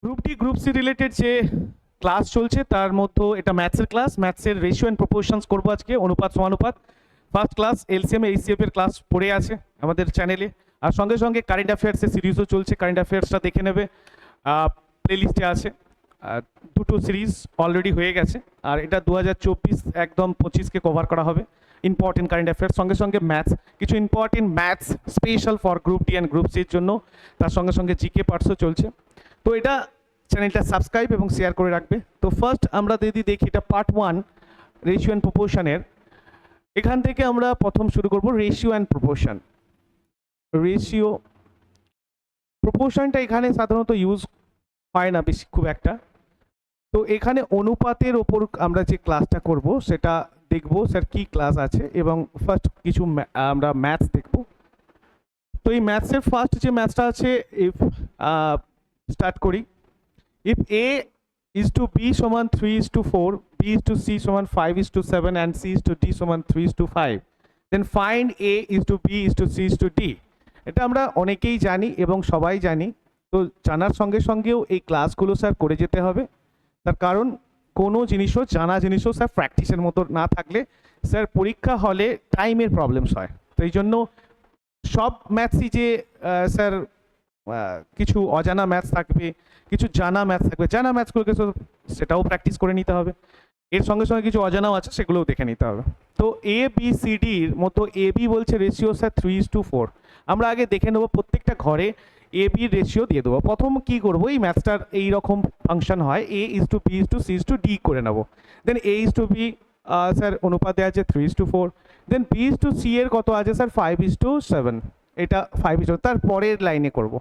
Group D group C related যে class চলছে তার মধ্যে এটা ম্যাথসের ক্লাস, ম্যাথসের রেশিও অ্যান্ড প্রপোর্শনস করবো আজকে, অনুপাত সমানুপাত। ফার্স্ট ক্লাস এলসিএম এইচসিএফ এর ক্লাস পড়ে আছে আমাদের চ্যানেলে, আর সঙ্গে সঙ্গে কারেন্ট অ্যাফেয়ার্সের সিরিজও চলছে, কারেন্ট অ্যাফেয়ার্সটা দেখে নেবে, প্লেলিস্টে আছে। দুটো সিরিজ অলরেডি হয়ে গেছে, আর এটা 2024 একদম 25কে কভার করা হবে। ইম্পর্টেন্ট কারেন্ট অ্যাফেয়ার্স, সঙ্গে সঙ্গে ম্যাথস, কিছু important maths special for group D and group সির জন্য, তার সঙ্গে সঙ্গে জিকে পার্টসও চলছে। তো এটা চ্যানেলটা সাবস্ক্রাইব এবং শেয়ার করে রাখবে। তো ফার্স্ট আমরা যদি দেখি, এটা পার্ট 1 রেশিও অ্যান্ড প্রপোর্শনের। এখান থেকে আমরা প্রথম শুরু করব রেশিও অ্যান্ড প্রপোর্শন। রেশিও প্রপোর্শনটা এখানে সাধারণত ইউজ হয় না বেশি খুব একটা। তো এখানে অনুপাতের ওপর আমরা যে ক্লাসটা করব সেটা দেখব স্যার কি ক্লাস আছে, এবং ফার্স্ট কিছু আমরা ম্যাথস দেখব। তো এই ম্যাথসের ফার্স্ট যে ম্যাথসটা আছে, ইফ স্টার্ট করি। If A is to B সমান 3:4, B is to C সমান 5:7 and C is to D সমান 3:5, then find A is to B is to C is to D। এটা আমরা অনেকেই জানি এবং সবাই জানি। তো জানার সঙ্গে সঙ্গেও এই ক্লাসগুলো স্যার করে যেতে হবে, তার কারণ কোনো জিনিসও জানা জিনিসও স্যার প্র্যাকটিসের মতো না থাকলে স্যার পরীক্ষা হলে টাইমের প্রবলেমস হয়। তো এই জন্য সব ম্যাথসই যে স্যার কিছু অজানা ম্যাথস থাকবে, কিছু জানা ম্যাথস থাকবে, জানা ম্যাথসগুলোকে সেটাও প্র্যাকটিস করে নিতে হবে, এর সঙ্গে সঙ্গে কিছু অজানাও আছে সেগুলোও দেখে নিতে হবে। তো এ বি সি ডির মতো এ বি বলছে রেশিও স্যার 3:4। আমরা আগে দেখে নেবো প্রত্যেকটা ঘরে এ বির রেশিও দিয়ে দেবো। প্রথম কি করবো, এই ম্যাথসটার এইরকম ফাংশন হয়, A is to B is to C is to D করে নেবো। Then A is to B sir অনুপাত দেওয়া আছে 3:4। Then B is to C এর কত আছে স্যার 5:7, এটা 5:7, তার পরের লাইনে করবো।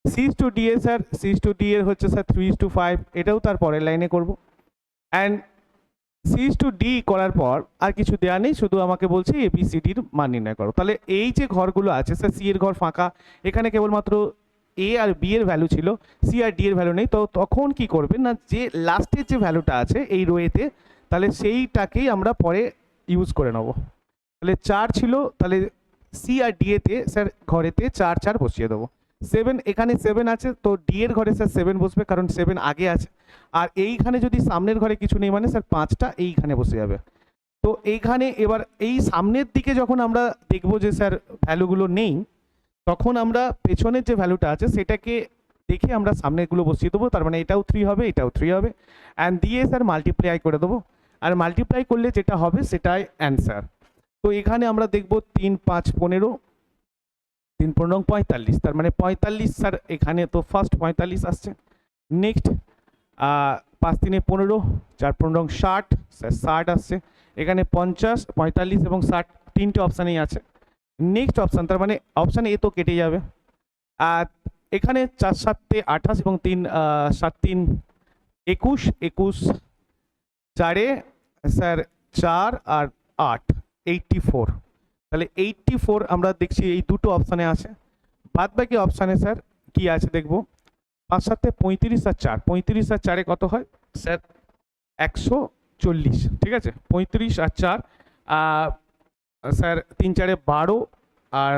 সি ইজ টু ডি এ sir C is to D এর হচ্ছে স্যার 3:5, এটাও তার পরের লাইনে করব। And C is to D করার পর আর কিছু দেওয়া নেই, শুধু আমাকে বলছে এ বি সি ডির মান নির্ণয় করো। তাহলে এই যে ঘরগুলো আছে স্যার, সি এর ঘর ফাঁকা, এখানে কেবলমাত্র এ আর বি এর ভ্যালু ছিল, সি আর ডি এর ভ্যালু নেই। তো তখন কি করবেন না, যে লাস্টের যে ভ্যালুটা আছে এই রোয়েতে, তাহলে সেইটাকেই আমরা পরে ইউজ করে নেব। তাহলে 4 ছিল, তাহলে সি আর ডি এতে স্যার ঘরেতে 4 বসিয়ে দেবো। 7, এখানে 7 আছে, তো ডি এর ঘরে স্যার 7 বসবে, কারণ 7 আগে আছে। আর এইখানে যদি সামনের ঘরে কিছু নেই মানে স্যার 5টা এইখানে বসে যাবে। তো এইখানে এবার এই সামনের দিকে যখন আমরা দেখব যে স্যার ভ্যালুগুলো নেই, তখন আমরা পেছনের যে ভ্যালুটা আছে সেটাকে দেখে আমরা সামনেগুলো বসিয়ে দেবো। তার মানে এটাও 3 হবে, এটাও 3 হবে, অ্যান্ড দিয়ে স্যার মাল্টিপ্লাই করে দেবো। আর মাল্টিপ্লাই করলে যেটা হবে সেটাই অ্যান্সার। তো এখানে আমরা দেখব 3 5 15, 3 15 45, তার মানে 45 স্যার এখানে তো ফার্স্ট 45 আসছে। নেক্সট 5 3 15, 4 15 60, স্যার 60 আসছে। এখানে 50 45 এবং 60 তিনটে অপশানেই আছে। নেক্সট অপশান, তার মানে অপশান এ তো কেটে যাবে। আর এখানে 4 7 28 এবং 3 7 3 21, 21 4 স্যার 4 আর 8 84। তাহলে 84 আমরা দেখছি এই দুটো অপশানে আছে। বাদ বাকি অপশানে স্যার কি আছে দেখবো। 5 7 35 আর 4, 35 আর 4 কত হয় স্যার 140, ঠিক আছে। 35 আর 4 স্যার 3 4 12 আর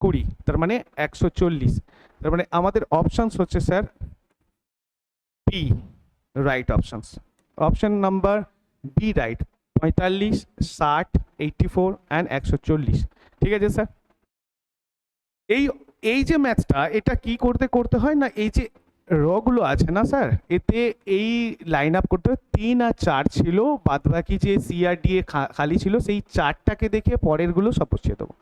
20, তার মানে 140। তার মানে আমাদের অপশানস হচ্ছে sir B right options, option number B right. 45 60 84 and 140, ঠিক আছে স্যার। এই যে ম্যাথসটা, এটা কি করতে হয় না, এই যে রগুলো আছে না স্যার, এতে এই লাইন আপ করতে হয়। 3 আর 4 ছিল, বাদ বাকি যে সি আর ডি এ খালি ছিল সেই 4টাকে দেখে পরেরগুলো সব বসিয়ে দেবো।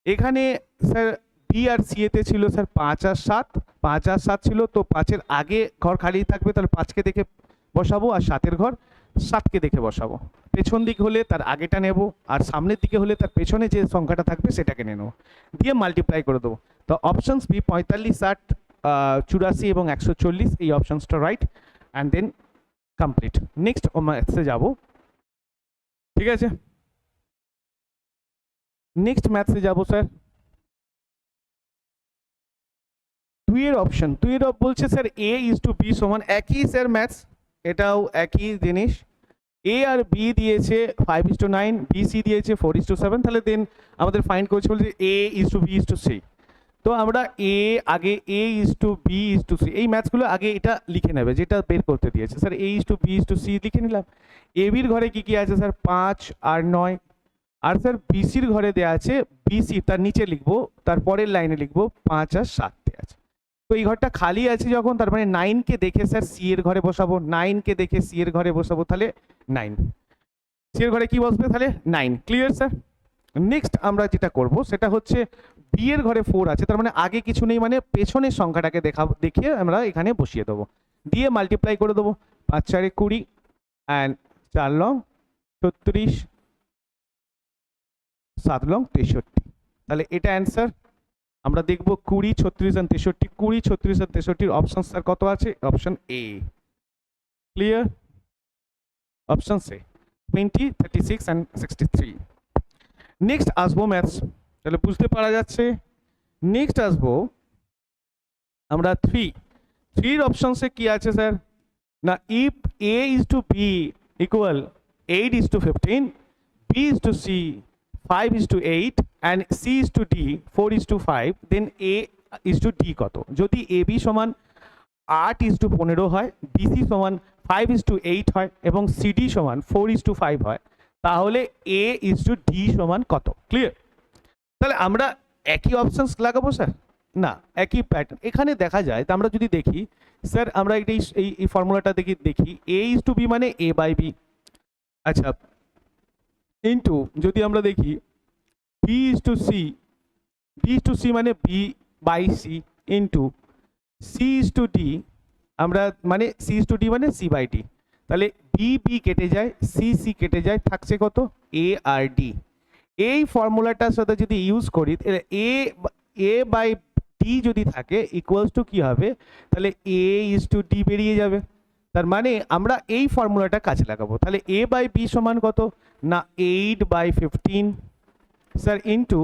এখানে স্যার বি আর সি এতে ছিল স্যার 5 আর 7, 5 আর 7 ছিল, তো 5-এর আগে ঘর খালি থাকবে, তাহলে 5কে দেখে বসাবো, আর 7-এর ঘর 7কে দেখে বসাবো। পেছন দিক হলে তার আগেটা নেব, আর সামনের দিকে হলে তার পেছনে যে সংখ্যাটা থাকবে সেটাকে নিয়ে নেবো, দিয়ে মাল্টিপ্লাই করে দেবো। তো অপশানস বি 45 60 84 এবং 140, এই অপশানসটা right, and then complete. Next ম্যাথসে যাব, ঠিক আছে। নেক্সট ম্যাথসে যাব স্যার 2 এর অপশন। 2 এর বলছে sir A is to B সমান, একই স্যার ম্যাথস, এটাও একই জিনিস। এ আর বি দিয়েছে 5:9, বি সি দিয়েছে 4:7, তাহলে দেন আমাদের ফাইন্ড করছে বলছে A is to B is to C. তো আমরা আগে A is to B is to C এই ম্যাথসগুলো আগে এটা লিখে নেবে যেটা বের করতে দিয়েছে sir. A is to B is to C লিখে নিলাম। এ বির ঘরে কি কি আছে স্যার? 5 আর 9। আর স্যার বিসির ঘরে দেওয়া আছে বিসি, তার নিচে লিখবো, তারপরের লাইনে লিখবো 5 আর 7 দেওয়া আছে। তো এই ঘরটা খালি আছে যখন, তার মানে 9কে দেখে স্যার সি এর ঘরে বসাবো, 9কে দেখে সি এর ঘরে বসাবো, তাহলে 9। সি এর ঘরে কি বসবে? তাহলে 9। Clear sir? নেক্সট আমরা যেটা করব সেটা হচ্ছে বি এর ঘরে 4 আছে, তার মানে আগে কিছু নেই, মানে পেছনের সংখ্যাটাকে দেখিয়ে আমরা এখানে বসিয়ে দেবো, দিয়ে মাল্টিপ্লাই করে দেবো। 5 4 20 অ্যান্ড 4 লং 36, 7 লং 63। তাহলে এটা অ্যান্সার। আমরা দেখব 20 36 আর 63, 20 36 আর 63 অপশন স্যার কত আছে? Option A. Clear? Option C 20 36 and 63। Next আসবো ম্যাথস, তাহলে বুঝতে পারা যাচ্ছে। নেক্সট আসবো আমরা 3 অপশনসে কি আছে স্যার? না, if A is to B equal 8 is to 15, b is to c 5 is to 8 and c is to d 4 is to 5, then a is to d কত? যদি এ বি সমান 8 is to 15 হয়, bc সমান 5 is to 8 হয় এবং cd সমান 4 is to 5 হয়, তাহলে a is to d সমান কত? ক্লিয়ার? তাহলে আমরা একই অপশনস লাগাবো স্যার? না, একই প্যাটার্ন এখানে দেখা যায়। তা আমরা যদি দেখি স্যার, আমরা এই ফর্মুলাটা দেখি a is to b মানে a বাই b, আচ্ছা, ইন্টু যদি আমরা দেখি b is to c মানে b by c into c is to d, আমরা মানে c is to d মানে c বাই d, তাহলে b কেটে যায়, c কেটে যায়, থাকছে কত? a R d। এই ফর্মুলাটার সাথে যদি ইউজ করি তাহলে a বাই d যদি থাকে ইকুয়ালস টু কি হবে? তাহলে a is to d বেরিয়ে যাবে। তার মানে আমরা এই ফর্মুলাটা কাজে লাগাবো। তাহলে a বাই b সমান কত? না 8 by 15 sir, into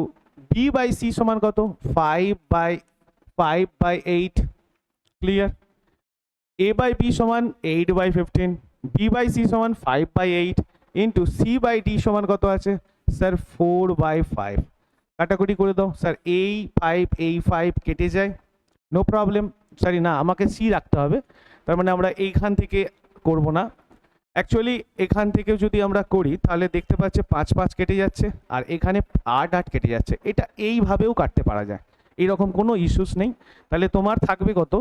b by c সমান কত? 5 by 8। Clear? a by b সমান 8 বাই 15, b বাই c সমান 5 by 8 into c by d সমান কত আছে স্যার? 4 বাই 5। কাটাকুটি করে দাও স্যার, এই 5 কেটে যায়, নো প্রবলেম। সরি না, আমাকে c রাখতে হবে, তার মানে আমরা এইখান থেকে করব না, অ্যাকচুয়ালি এখান থেকে যদি আমরা করি তাহলে দেখতে পাচ্ছি 5 5 কেটে যাচ্ছে আর এখানে 8 8 কেটে যাচ্ছে। এটা এইভাবেও কাটতে পারা যায়, এইরকম কোনো ইস্যুস নেই। তাহলে তোমার থাকবে কত?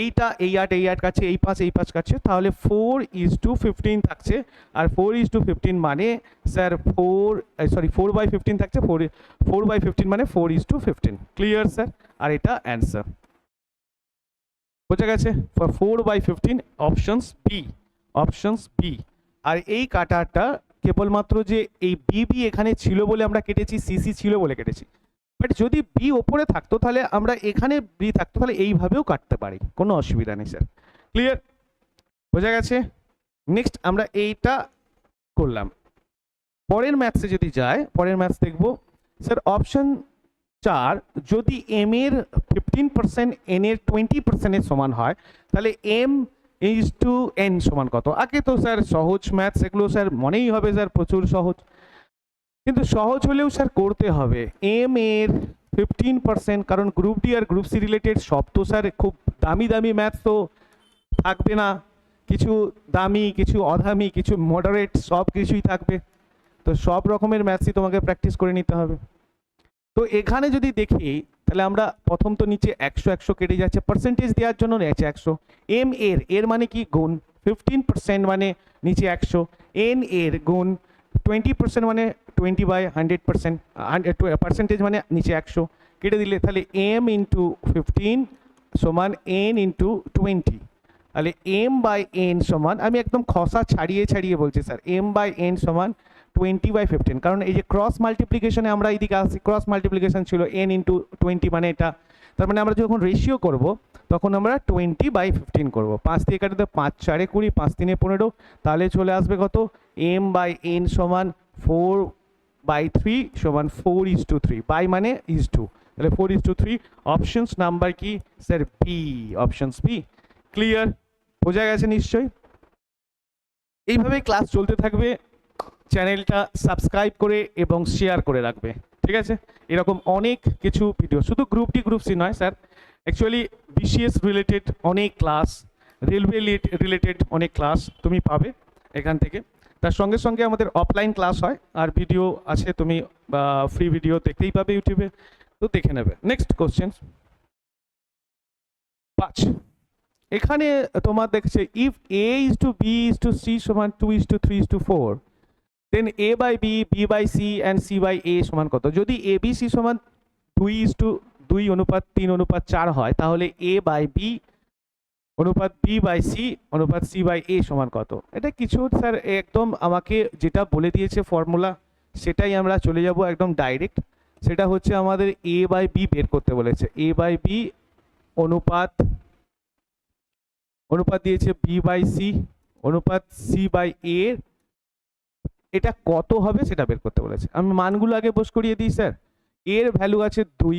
এইটা এই 8 কাটছে, এই 5 কাটছে, তাহলে 4 is to 15 থাকছে। আর 4 is to 15 মানে স্যার 4 বাই 15 থাকছে, 4 বাই 15 মানে 4 is to 15। Clear sir? আর এটা অ্যান্সার বোঝা গেছে। 4 বাই 15 অপশনস বি। আর এই কাটাটা কেবলমাত্র যে এই বি এখানে ছিল বলে আমরা কেটেছি, সিসি ছিল বলে কেটেছি, বাট যদি বি ওপরে থাকতো তাহলে আমরা এখানে বি থাকতো, তাহলে এইভাবেও কাটতে পারি, কোনো অসুবিধা নেই স্যার। ক্লিয়ার? বোঝা গেছে। নেক্সট আমরা এইটা করলাম। পরের ম্যাথসে যদি যায়, পরের ম্যাথস দেখবো স্যার অপশন 4, যদি এম এর 15% এন এর 20% সমান হয় তাহলে এম ইজ টু এন সমান কত? আগে তো স্যার সহজ ম্যাথস, এগুলো স্যার মনেই হবে স্যার প্রচুর সহজ, কিন্তু সহজ হলেও স্যার করতে হবে। এম এর 15%, কারণ গ্রুপ ডি আর গ্রুপ সি রিলেটেড সব তো স্যার খুব দামি ম্যাথস তো থাকবে না, কিছু দামি, কিছু অদামি, কিছু মডারেট, সব কিছুই থাকবে। তো সব রকমের ম্যাথসই তোমাকে প্র্যাকটিস করে নিতে হবে। তো এখানে যদি দেখি তাহলে আমরা প্রথম তো নিচে 100 কেটে যাচ্ছে, পার্সেন্টেজ দেওয়ার জন্য নিচে 100। এম এর মানে কি? গুণ। 15% মানে নিচে 100, এন এর গুণ 20% মানে 20 বাই 100%, পার্সেন্টেজ মানে নিচে 100 কেটে দিলে তাহলে এম ইন্টু 15 সমান এন ইন্টু 20। তাহলে এম বাই এন সমান, আমি একদম খসা ছাড়িয়ে বলছি স্যার, এম বাই এন সমান 20 বাই 15, কারণ এই যে ক্রস মাল্টিপ্লিকেশনে আমরা এইদিকে আসি, ক্রস মাল্টিপ্লিকেশন ছিল এন ইন্টু 20 মানে এটা, তার মানে আমরা যখন রেশিও করব তখন আমরা 20 বাই 15 করব। 5 দিয়ে কাটে তো 5 4 20, 5 3 15, তাহলে চলে আসবে কত? এম বাই এন সমান 4 বাই 3 সমান 4 is to 3, বাই মানে is to, তাহলে 4 is to 3। অপশনস নাম্বার কি sir? B, options B. Clear? বোঝা গেছে নিশ্চয়ই। এইভাবে ক্লাস চলতে থাকবে, চ্যানেলটা সাবস্ক্রাইব করে এবং শেয়ার করে রাখবে। ঠিক আছে, এরকম অনেক কিছু ভিডিও, শুধু গ্রুপ ডি গ্রুপ সি নয় স্যার, অ্যাকচুয়ালি বিসিএস রিলেটেড অনেক ক্লাস, রেলওয়ে রিলেটেড অনেক ক্লাস তুমি পাবে এখান থেকে। তার সঙ্গে সঙ্গে আমাদের অফলাইন ক্লাস হয়, আর ভিডিও আছে, তুমি ফ্রি ভিডিও দেখতেই পাবে ইউটিউবে, তো দেখে নেবে। নেক্সট কোশ্চেন 5, এখানে তোমার দেখছে if A is to B is to C সমান 2:3:4, then A by B, B by C and C by A সমান কত? যদি এ বি সি সমান 2:2:3:4 হয়, তাহলে এ বাই বি অনুপাত বি বাই সি অনুপাত সি বাই এ সমান কত? এটা কিছু স্যার একদম আমাকে যেটা বলে দিয়েছে ফর্মুলা, সেটাই আমরা চলে যাব একদম ডাইরেক্ট। সেটা হচ্ছে আমাদের এ বাই বি বের করতে বলেছে। এ বাই বি অনুপাত দিয়েছে বি বাই সি অনুপাত সি বাই এ, এটা কত হবে সেটা বের করতে বলেছে। আমি মানগুলো আগে বস করিয়ে দিই স্যার। এর ভ্যালু আছে 2,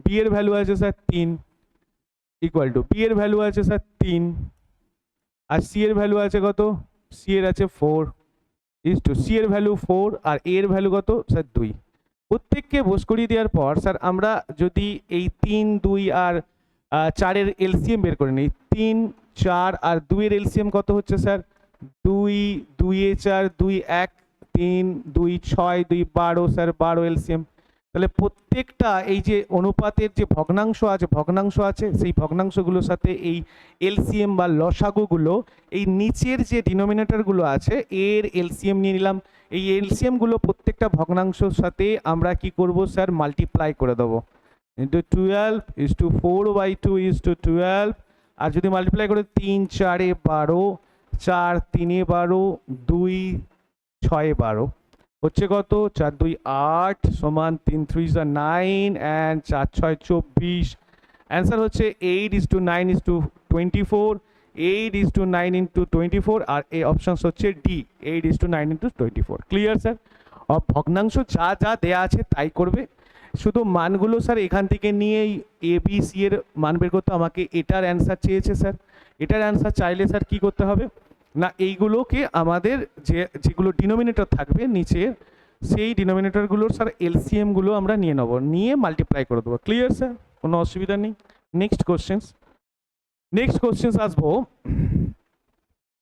বি এর ভ্যালু আছে স্যার 3, ইকুয়াল টু বি এর ভ্যালু আছে স্যার 3, আর সি এর ভ্যালু আছে কত? সি এর আছে 4, ইজ টু সি এর ভ্যালু 4 আর এ এর ভ্যালু কত স্যার 2। প্রত্যেককে বস করিয়ে দেওয়ার পর স্যার আমরা যদি এই 3, 2 আর 4 এর এলসিএম বের করে নিই, 3, 4 আর 2 এর এলসিএম কত হচ্ছে স্যার? 2, 2 এ 4, 2, 1, 3, 2, 6, 2, 12 স্যার 12 এলসিএম। তাহলে প্রত্যেকটা এই যে অনুপাতের যে ভগ্নাংশ আছে সেই ভগ্নাংশগুলোর সাথে এই এলসিএম বা লসাগুগুলো, এই নিচের যে ডিনোমিনেটরগুলো আছে এর এলসিএম নিয়ে নিলাম। এই এলসিএমগুলো প্রত্যেকটা ভগ্নাংশের সাথে আমরা কি করব স্যার? মাল্টিপ্লাই করে দেবো। Into 12 is to 4/2 is to 12, আর যদি মাল্টিপ্লাই করে 3, 4 এ 12, 4, 3 এ 12, 2, 6 এ 12 হচ্ছে কত? 4, 2, 8 সমান 3, 3 9 অ্যান্ড 4, 6, 24। অ্যান্সার হচ্ছে 8:9:24, 8:9:24, আর এই অপশনস হচ্ছে ডি, 8:9:24। Clear sir? ভগ্নাংশ যা যা দেয়া আছে তাই করবে, শুধু মানগুলো স্যার এখান থেকে নিয়ে এ বি সি এর মান বের করতে। আমাকে এটার অ্যান্সার চেয়েছে স্যার, এটার অ্যান্সার চাইলে স্যার কি করতে হবে না, এইগুলোকে আমাদের যেগুলো ডিনোমিনেটর থাকবে নিচে, সেই ডিনোমিনেটরগুলোর স্যার এলসিএমগুলো আমরা নিয়ে নেবো, নিয়ে মাল্টিপ্লাই করে দেবো। Clear sir? কোনো অসুবিধা নেই। নেক্সট কোশ্চেন্স আসবো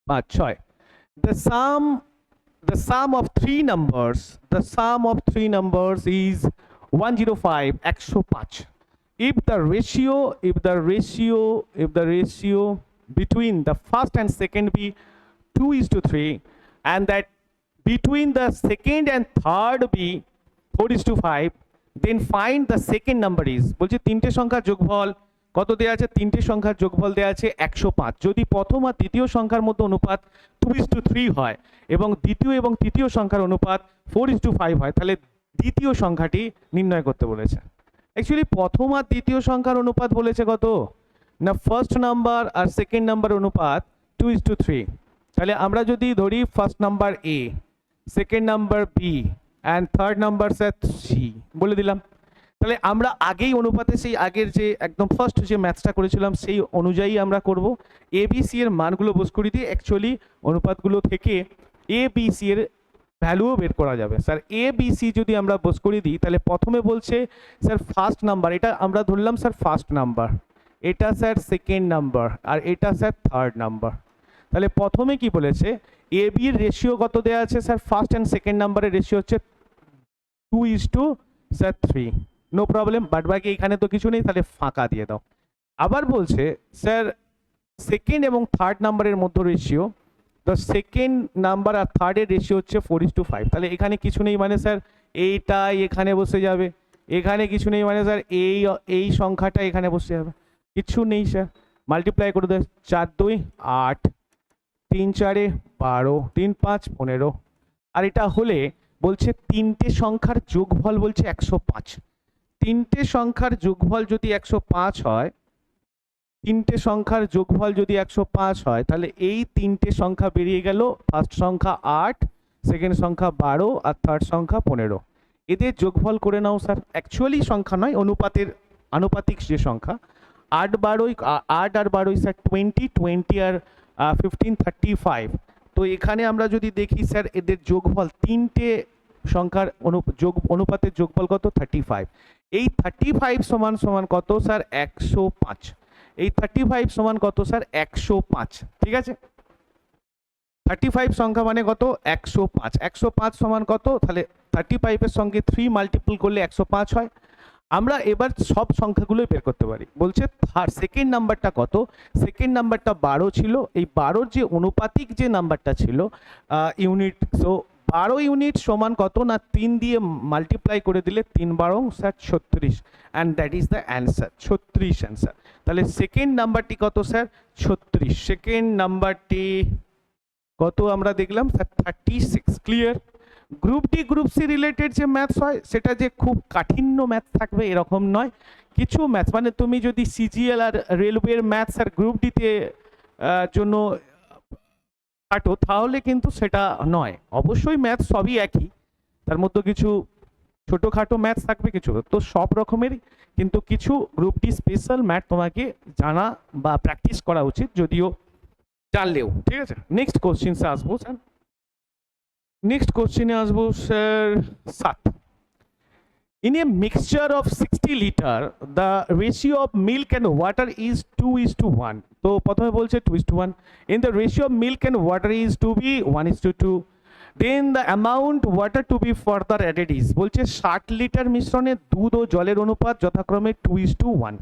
5, 6। The sum of three numbers is 105, 105. If the ratio between the first and second be 2:3, and that between the second and third be 4:5, then find the second number is, বলছে তিনটে সংখ্যার যোগফল কত দেয়া আছে? তিনটে সংখ্যার যোগফল দেয়া আছে 105। যদি প্রথম আর তৃতীয় সংখ্যার মধ্যে অনুপাত 2:3 হয় এবং দ্বিতীয় এবং তৃতীয় সংখ্যার অনুপাত 4:5 হয়, তাহলে দ্বিতীয় সংখ্যাটি নির্ণয় করতে বলেছে। অ্যাকচুয়ালি প্রথম আর দ্বিতীয় সংখ্যার অনুপাত বলেছে কত না, ফার্স্ট নাম্বার আর সেকেন্ড নাম্বার অনুপাত 2:3। তাহলে আমরা যদি ধরি first number A, second number B and third number sir C বলে দিলাম, তাহলে আমরা আগেই অনুপাতে সেই আগের যে একদম ফার্স্ট যে ম্যাথসটা করেছিলাম সেই অনুযায়ী আমরা করব। এ বি সি এর মানগুলো বস করে দিয়ে অ্যাকচুয়ালি অনুপাতগুলো থেকে এ বি সি এর ভ্যালুও বের করা যাবে। স্যার এ বি সি যদি আমরা বস করে দিই, তাহলে প্রথমে বলছে স্যার ফার্স্ট নাম্বার, এটা আমরা ধরলাম স্যার ফার্স্ট নাম্বার, এটা স্যার সেকেন্ড নাম্বার, আর এটা স্যার থার্ড নাম্বার। তাহলে প্রথমে কি বলেছে, এ বি এর রেশিও কত দেওয়া আছে স্যার? ফার্স্ট অ্যান্ড সেকেন্ড নাম্বারের রেশিও হচ্ছে 2:3। নো প্রবলেম, বাট বাকি এখানে তো কিছু নেই, তাহলে ফাঁকা দিয়ে দাও। আবার বলছে স্যার সেকেন্ড এবং থার্ড নাম্বারের মধ্যে রেশিও, তো সেকেন্ড নাম্বার আর থার্ডের রেশিও হচ্ছে 4:5। তাহলে এখানে কিছু নেই মানে স্যার এইটাই এখানে বসে যাবে, এখানে কিছু নেই মানে স্যার এই সংখ্যাটা এখানে বসে যাবে, কিছু নেই স্যার। মাল্টিপ্লাই করে দেয়, 4, 2, 8, 3, 4 12, 3, 5, 15। আর এটা হলে বলছে তিনটে সংখ্যার যোগফল বলছে 105। তিনটে সংখ্যার যোগফল যদি 105 হয়, তিনটে সংখ্যার যোগফল যদি 105 হয়, তাহলে এই তিনটে সংখ্যা বেরিয়ে গেল, ফার্স্ট সংখ্যা 8, সেকেন্ড সংখ্যা 12 আর থার্ড সংখ্যা 15। এদের যোগফল করে নাও স্যার। অ্যাকচুয়ালি সংখ্যা নয়, আনুপাতিক যে সংখ্যা। 8 আর 12 স্যার 20 আর 15 35। তো এখানে আমরা যদি দেখি স্যার এদের যোগফল তিনটে সংখ্যার অনুপাতের যোগফল কত 35। এই 35 সমান সমান কত স্যার 105। এই 35 সমান কত স্যার 105। ঠিক আছে, 35 সংখ্যা মানে কত 105। 105 সমান কত, তাহলে 35 এর সঙ্গে 3 মাল্টিপল করলে 105 হয়। আমরা এবার সব সংখ্যাগুলোই বের করতে পারি। বলছে সেকেন্ড নাম্বারটা কত, সেকেন্ড নাম্বারটা 12 ছিল। এই 12 যে অনুপাতিক যে নাম্বারটা ছিল ইউনিট, সো 12 ইউনিট সমান কত না 3 দিয়ে মাল্টিপ্লাই করে দিলে 3 12 sir 36, and that is the answer 36 answer. তাহলে সেকেন্ড নাম্বারটি কত স্যার 36, সেকেন্ড নাম্বারটি কত আমরা দেখলাম sir 36। Clear. Group D group C related যে ম্যাথস হয় সেটা যে খুব কাঠিন্য ম্যাথস থাকবে এরকম নয়। কিছু ম্যাথস মানে তুমি যদি সিজিএল আর রেলওয়ের ম্যাথস আর গ্রুপ ডিতে জন্য কাটো তাহলে কিন্তু সেটা নয়। অবশ্যই ম্যাথস সবই একই, তার মধ্যে কিছু ছোটোখাটো ম্যাথস থাকবে, কিছু তো সব রকমেরই, কিন্তু কিছু গ্রুপ ডি স্পেশাল ম্যাথ তোমাকে জানা বা প্র্যাকটিস করা উচিত, যদিও জানলেও। ঠিক আছে, নেক্সট কোশ্চিনসে আসবো স্যার। নেক্সট কোশ্চিনে আসবো sir 7। In a mixture of 60 liter, the ratio of milk and water is 2:1. তো প্রথমে বলছে 2:1. In the ratio of milk and water is to be 1:2. Then the amount water to be further added is, বলছে 60 litre মিশ্রণে দুধ ও জলের অনুপাত যথাক্রমে 2:1।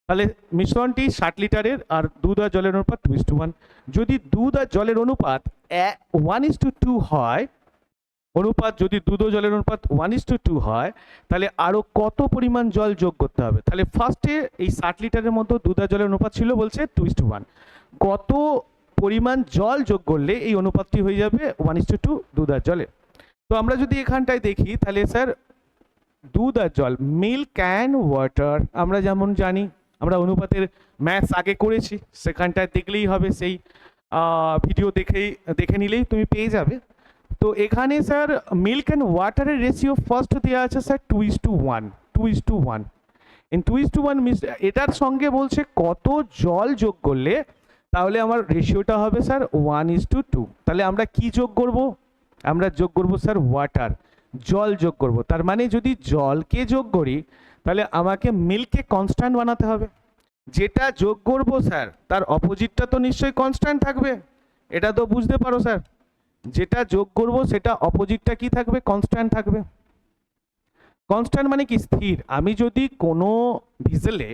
তাহলে মিশ্রণটি 60 লিটারের আর দুধ আর জলের অনুপাত 2:1। যদি দুধ আর জলের অনুপাত 1:2 হয়, অনুপাত যদি দুধ ও জলের অনুপাত 1:2 হয়, তাহলে আরো কত পরিমাণ জল যোগ করতে হবে? তাহলে ফার্স্টে এই 60 লিটারের মতো দুধ আর জলের অনুপাত ছিল বলছে 2:1। কত পরিমাণ জল যোগ করলে এই অনুপাতটি হয়ে যাবে 1:2 দুধ আর জলে? তো আমরা যদি এখানটায় দেখি তাহলে স্যার দুধ আর জল, মিল্ক অ্যান্ড ওয়াটার, আমরা যেমন জানি, আমরা অনুপাতের ম্যাথস আগে করেছি, সেখানটায় দেখলেই হবে, সেই ভিডিও দেখে নিলেই তুমি পেয়ে যাবে। তো এখানে স্যার মিল্ক অ্যান্ড ওয়াটারের রেশিও ফার্স্ট দেওয়া আছে স্যার 2:1, 2:1। ইন 2:1 এটার সঙ্গে বলছে কত জল যোগ করলে তাহলে আমার রেশিওটা হবে স্যার 1:2। তাহলে আমরা কি যোগ করব? আমরা যোগ করব স্যার ওয়াটার, জল যোগ করব। তার মানে যদি জলকে যোগ করি তাহলে আমাকে মিল্ককে কনস্ট্যান্ট বানাতে হবে। যেটা যোগ করব স্যার তার অপোজিটটা তো নিশ্চয়ই কনস্ট্যান্ট থাকবে, এটা তো বুঝতে পারো স্যার। যেটা যোগ করব সেটা অপোজিটটা কি থাকবে? কনস্ট্যান্ট থাকবে। কনস্ট্যান্ট মানে কি? স্থির। আমি যদি কোনো ভিজেলে,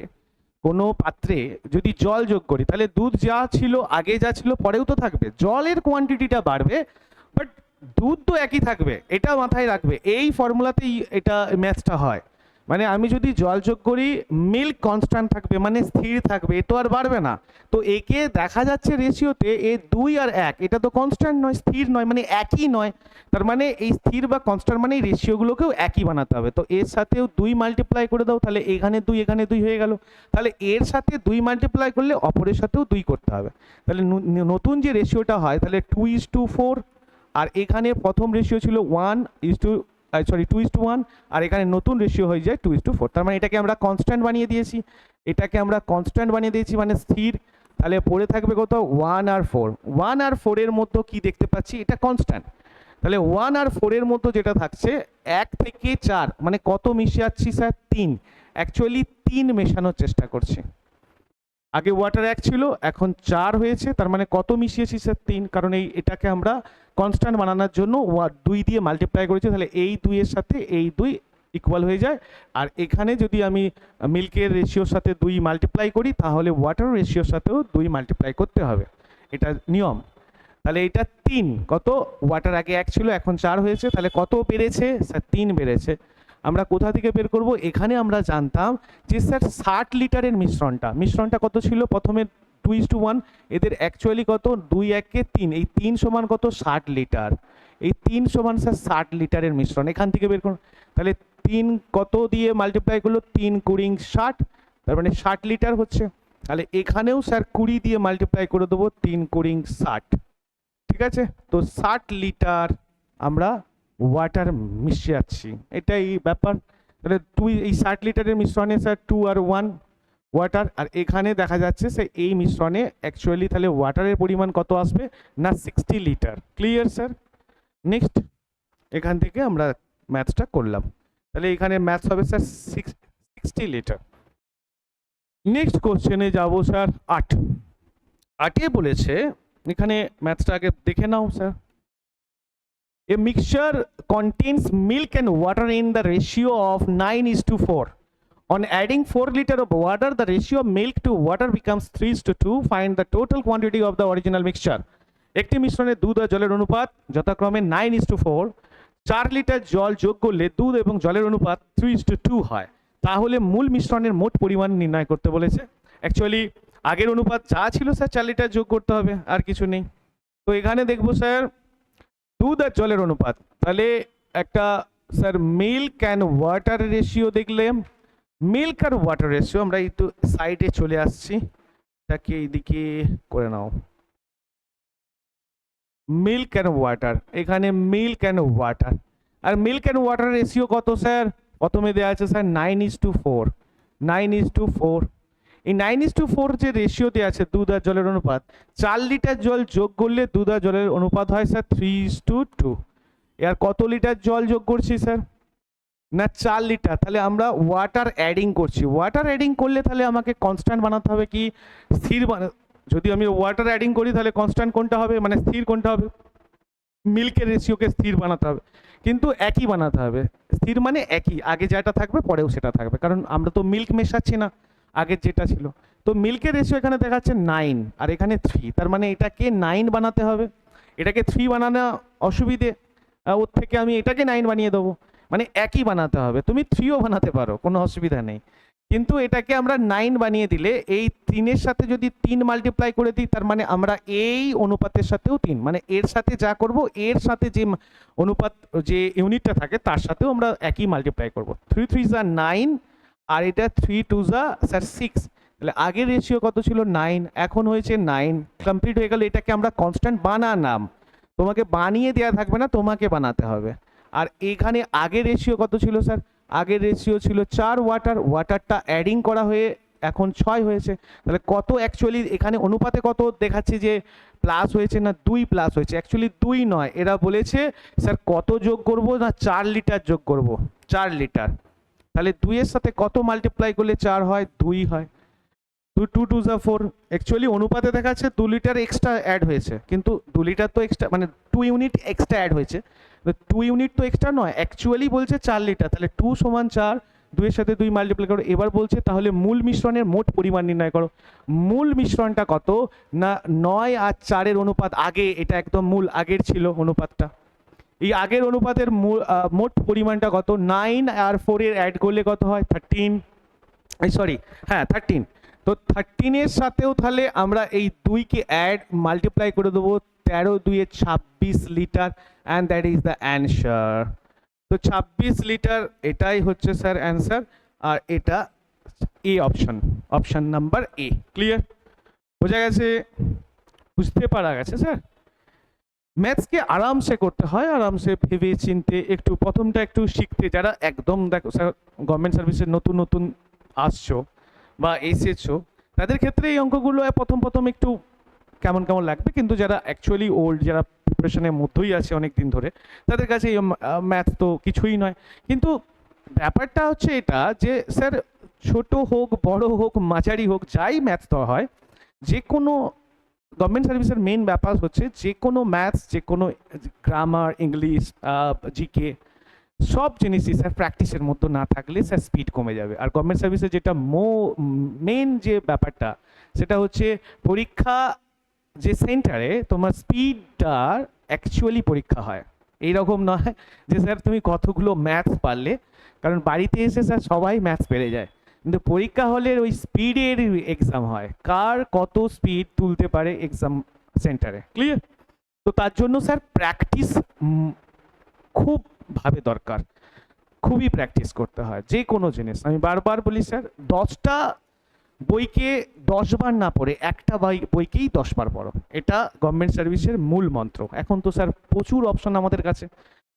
কোনো পাত্রে যদি জল যোগ করি তাহলে দুধ যা ছিল আগে যা ছিল পরেও তো থাকবে, জলের কোয়ান্টিটিটা বাড়বে বাট দুধ তো একই থাকবে, এটা মাথায় রাখবে। এই ফর্মুলাতেই এটা ম্যাথসটা হয়। মানে আমি যদি জল যোগ করি মিল্ক কনস্ট্যান্ট থাকবে, মানে স্থির থাকবে, এ তো আর বাড়বে না। তো একে দেখা যাচ্ছে রেশিওতে এ 2 আর 1, এটা তো কনস্ট্যান্ট নয়, স্থির নয়, মানে একই নয়। তার মানে এই স্থির বা কনস্ট্যান্ট মানে এই রেশিওগুলোকেও একই বানাতে হবে। তো এর সাথেও 2 মাল্টিপ্লাই করে দাও, তাহলে এখানে 2 এখানে 2 হয়ে গেল। তাহলে এর সাথে 2 মাল্টিপ্লাই করলে অপরের সাথেও 2 করতে হবে। তাহলে নতুন যে রেশিওটা হয় তাহলে 2:4, আর এখানে প্রথম রেশিও ছিল 2:1, আর এখানে নতুন রেশিও হয়ে যায় 2:4। তার মানে এটাকে আমরা কনস্ট্যান্ট বানিয়ে দিয়েছি, এটাকে আমরা কনস্ট্যান্ট বানিয়ে দিয়েছি মানে স্থির। তাহলে পড়ে থাকবে কত? 1 আর 4। 1 আর 4 এর মধ্যে কি দেখতে পাচ্ছি? এটা কনস্ট্যান্ট। তাহলে 1 আর 4 এর মধ্যে যেটা থাকছে 1 থেকে 4, মানে কত মিশাচ্ছি স্যার? 3। অ্যাকচুয়ালি 3 মেশানোর চেষ্টা করছি। আগে ওয়াটার 1 ছিল, এখন 4 হয়েছে, তার মানে কত মিশিয়েছি স্যার? 3। কারণ এটাকে আমরা কনস্ট্যান্ট বানানোর জন্য 2 দিয়ে মাল্টিপ্লাই করেছি, তাহলে এই 2 এর সাথে এই 2 ইকুয়াল হয়ে যায়। আর এখানে যদি আমি মিল্কের রেশিওর সাথে 2 মাল্টিপ্লাই করি তাহলে ওয়াটার রেশিওর সাথেও 2 মাল্টিপ্লাই করতে হবে, এটা নিয়ম। তাহলে এটা 3, কত? ওয়াটার আগে 1 ছিল, এখন 4 হয়েছে, তাহলে কত বেড়েছে স্যার? 3 বেড়েছে। আমরা কোথা থেকে বের করব? এখানে আমরা জানতাম যে স্যার 60 লিটারের মিশ্রণটা কত ছিল? প্রথমে 2:1, এদের অ্যাকচুয়ালি কত? 2 1 3, এই 3 সমান কত? 60 লিটার। এই 3 সমান স্যার 60 লিটারের মিশ্রণ, এখান থেকে বের করুন। তাহলে 3 কত দিয়ে মাল্টিপ্লাই করলো? 3 × 60, তার মানে 60 লিটার হচ্ছে। তাহলে এখানেও স্যার 20 দিয়ে মাল্টিপ্লাই করে দেবো, 3 × 60। ঠিক আছে, তো 60 লিটার আমরা ওয়াটার মিশিয়েছি, এটাই ব্যাপার। তাহলে এই 60 লিটারের মিশ্রণে স্যার 2 আর 1 ওয়াটার, আর এখানে দেখা যাচ্ছে সে এই মিশ্রণে অ্যাকচুয়ালি তাহলে ওয়াটারের পরিমাণ কত আসবে না? 60 লিটার। Clear sir? নেক্সট এখান থেকে আমরা ম্যাথসটা করলাম। তাহলে এখানে ম্যাথস হবে স্যার 60 লিটার। নেক্সট কোশ্চেনে যাব স্যার 8 বলেছে, এখানে ম্যাথসটা আগে দেখে নাও sir. A mixture contains milk and water in the ratio of 9:4. On adding 4 liter of water, the ratio of milk to water becomes 3:2. Find the total quantity of the original mixture. একটি মিশ্রণে দুধ আর জলের অনুপাত যথাক্রমে 9:4। 4 litre জল যোগ করলে দুধ এবং জলের অনুপাত 3:2 হয়। তাহলে মূল মিশ্রণের মোট পরিমাণ নির্ণয় করতে বলেছে। অ্যাকচুয়ালি আগের অনুপাত যা ছিল স্যার 4 লিটার যোগ করতে হবে, আর কিছু নেই। তো এখানে দেখবো স্যার দুধ আর জলের অনুপাত, তাহলে একটা sir milk and water ratio দেখলাম। মিল্ক আর ওয়াটার রেশিও আমরা একটু সাইডে চলে আসছি, এটাকে এইদিকে করে নাও। মিল্ক অ্যান্ড ওয়াটার, এখানে মিল্ক অ্যান্ড ওয়াটার, আর মিল্ক অ্যান্ড ওয়াটার রেশিও কত স্যার? প্রথমে দেওয়া আছে স্যার 9:4। 9:4, এই 9:4 যে রেশিও দেওয়া আছে দুধ আর জলের অনুপাত, 4 লিটার জল যোগ করলে দুধ আর জলের অনুপাত হয় স্যার 3:2। এর কত লিটার জল যোগ করছি স্যার? না 4 লিটার। তাহলে আমরা ওয়াটার অ্যাডিং করছি। ওয়াটার অ্যাডিং করলে তাহলে আমাকে কনস্ট্যান্ট বানাতে হবে কি স্থির যদি আমি ওয়াটার অ্যাডিং করি তাহলে কনস্ট্যান্ট কোনটা হবে, মানে স্থির কোনটা হবে? মিল্কের রেশিওকে স্থির বানাতে হবে, কিন্তু একই বানাতে হবে। স্থির মানে একই, আগে যেটা থাকবে পরেও সেটা থাকবে, কারণ আমরা তো মিল্ক মেশাচ্ছি না, আগের যেটা ছিল। তো মিল্কের রেশিও এখানে দেখাচ্ছে 9 আর এখানে 3, তার মানে এটাকে 9 বানাতে হবে। এটাকে 3 বানানো অসুবিধে, ওর থেকে আমি এটাকে 9 বানিয়ে দেবো, মানে একই বানাতে হবে। তুমি 3ও বানাতে পারো, কোনো অসুবিধা নেই, কিন্তু এটাকে আমরা 9 বানিয়ে দিলে এই 3-এর সাথে যদি 3 মাল্টিপ্লাই করে দিই, তার মানে আমরা এই অনুপাতের সাথেও 3, মানে এর সাথে যা করব এর সাথে যে অনুপাত যে ইউনিটটা থাকে তার সাথেও আমরা একই মাল্টিপ্লাই করব। 3 3 যা 9 আর এটা 3 2 যা স্যার 6। তাহলে আগের রেশিও কত ছিল? 9, এখন হয়েছে 9, কমপ্লিট হয়ে গেল। এটাকে আমরা কনস্ট্যান্ট বানালাম, তোমাকে বানিয়ে দেওয়া থাকবে না, তোমাকে বানাতে হবে। আর এখানে আগের রেশিও কত ছিল স্যার? আগের রেশিও ছিল 4 ওয়াটার, ওয়াটারটা অ্যাডিং করা হয়ে এখন 6 হয়েছে। তাহলে কত অ্যাকচুয়ালি এখানে অনুপাতে কত দেখাচ্ছে যে প্লাস হয়েছে না 2 প্লাস হয়েছে? অ্যাকচুয়ালি 2 নয়, এরা বলেছে স্যার কত যোগ করব না 4 লিটার যোগ করব, 4 লিটার। তাহলে 2 এর সাথে কত মাল্টিপ্লাই করলে 4 হয়? 2 হয়। 2 2 2 যা 4। অ্যাকচুয়ালি অনুপাতে দেখাচ্ছে 2 লিটার এক্সট্রা অ্যাড হয়েছে, কিন্তু 2 লিটার তো এক্সট্রা মানে 2 ইউনিট এক্সট্রা অ্যাড হয়েছে, 2 ইউনিট তো এক্সট্রা নয়, অ্যাকচুয়ালি বলছে 4 লিটার। তাহলে 2 সমান 4, 2 এর সাথে 2 মাল্টিপ্লাই করো। এবার বলছে তাহলে মূল মিশ্রণের মোট পরিমাণ নির্ণয় করো। মূল মিশ্রণটা কত? না 9 আর 4 এর অনুপাত, আগে এটা একদম মূল আগের ছিল অনুপাতটা। এই আগের অনুপাতের মোট পরিমাণটা কত? 9 আর 4 এর অ্যাড করলে কত হয়? 13, সরি হ্যাঁ 13। তো 13 এর সাথেও তাহলে আমরা এই 2কে অ্যাড মাল্টিপ্লাই করে দেবো, 13 2 এ 26 litre, and that is the answer. তো 26 লিটার এটাই হচ্ছে স্যার অ্যান্সার, আর এটা A option, option number A. Clear? বোঝা গেছে? বুঝতে পারা গেছে স্যার? ম্যাথসকে আরামসে করতে হয়, আরামসে ভেবে চিনতে, একটু প্রথমটা একটু শিখতে। যারা একদম দেখো স্যার গভর্নমেন্ট সার্ভিসে নতুন নতুন আসছো বা এসেছো, তাদের ক্ষেত্রে এই অঙ্কগুলো প্রথম প্রথম একটু কেমন কেমন লাগবে, কিন্তু যারা অ্যাকচুয়ালি ওল্ড, যারা প্রিপারেশনের মধ্যেই আছে অনেক দিন ধরে, তাদের কাছে এই ম্যাথ তো কিছুই নয়। কিন্তু ব্যাপারটা হচ্ছে এটা যে স্যার ছোট হোক, বড় হোক, মাঝারি হোক, যাই ম্যাথ তো হয়, যে কোনো গভর্নমেন্ট সার্ভিসের মেন ব্যাপার হচ্ছে যে কোনো ম্যাথস, যে কোনো গ্রামার, ইংলিশ, জিকে, সব জিনিসই স্যার প্র্যাকটিসের মধ্যে না থাকলে স্যার স্পিড কমে যাবে। আর গভর্নমেন্ট সার্ভিসে যেটা মেন যে ব্যাপারটা, সেটা হচ্ছে পরীক্ষা যে সেন্টারে তোমার স্পিডটার অ্যাকচুয়ালি পরীক্ষা হয়। এইরকম নয় যে স্যার তুমি কতগুলো ম্যাথস পারলে, কারণ বাড়িতে এসে স্যার সবাই ম্যাথস পেরে যায়, কিন্তু পরীক্ষা হলের ওই স্পিডের এক্সাম হয়, কার কত স্পিড তুলতে পারে এক্সাম সেন্টারে। ক্লিয়ার? তো তার জন্য স্যার প্র্যাকটিস খুব ভাবে দরকার, খুবই প্র্যাকটিস করতে হয় যে কোনো জিনিস। আমি বারবার বলি স্যার 10টা বইকে 10 বার না পড়ে একটা বইকেই 10 বার পড়ো, এটা গভর্নমেন্ট সার্ভিসের মূল মন্ত্র। এখন তো স্যার প্রচুর অপশন আমাদের কাছে,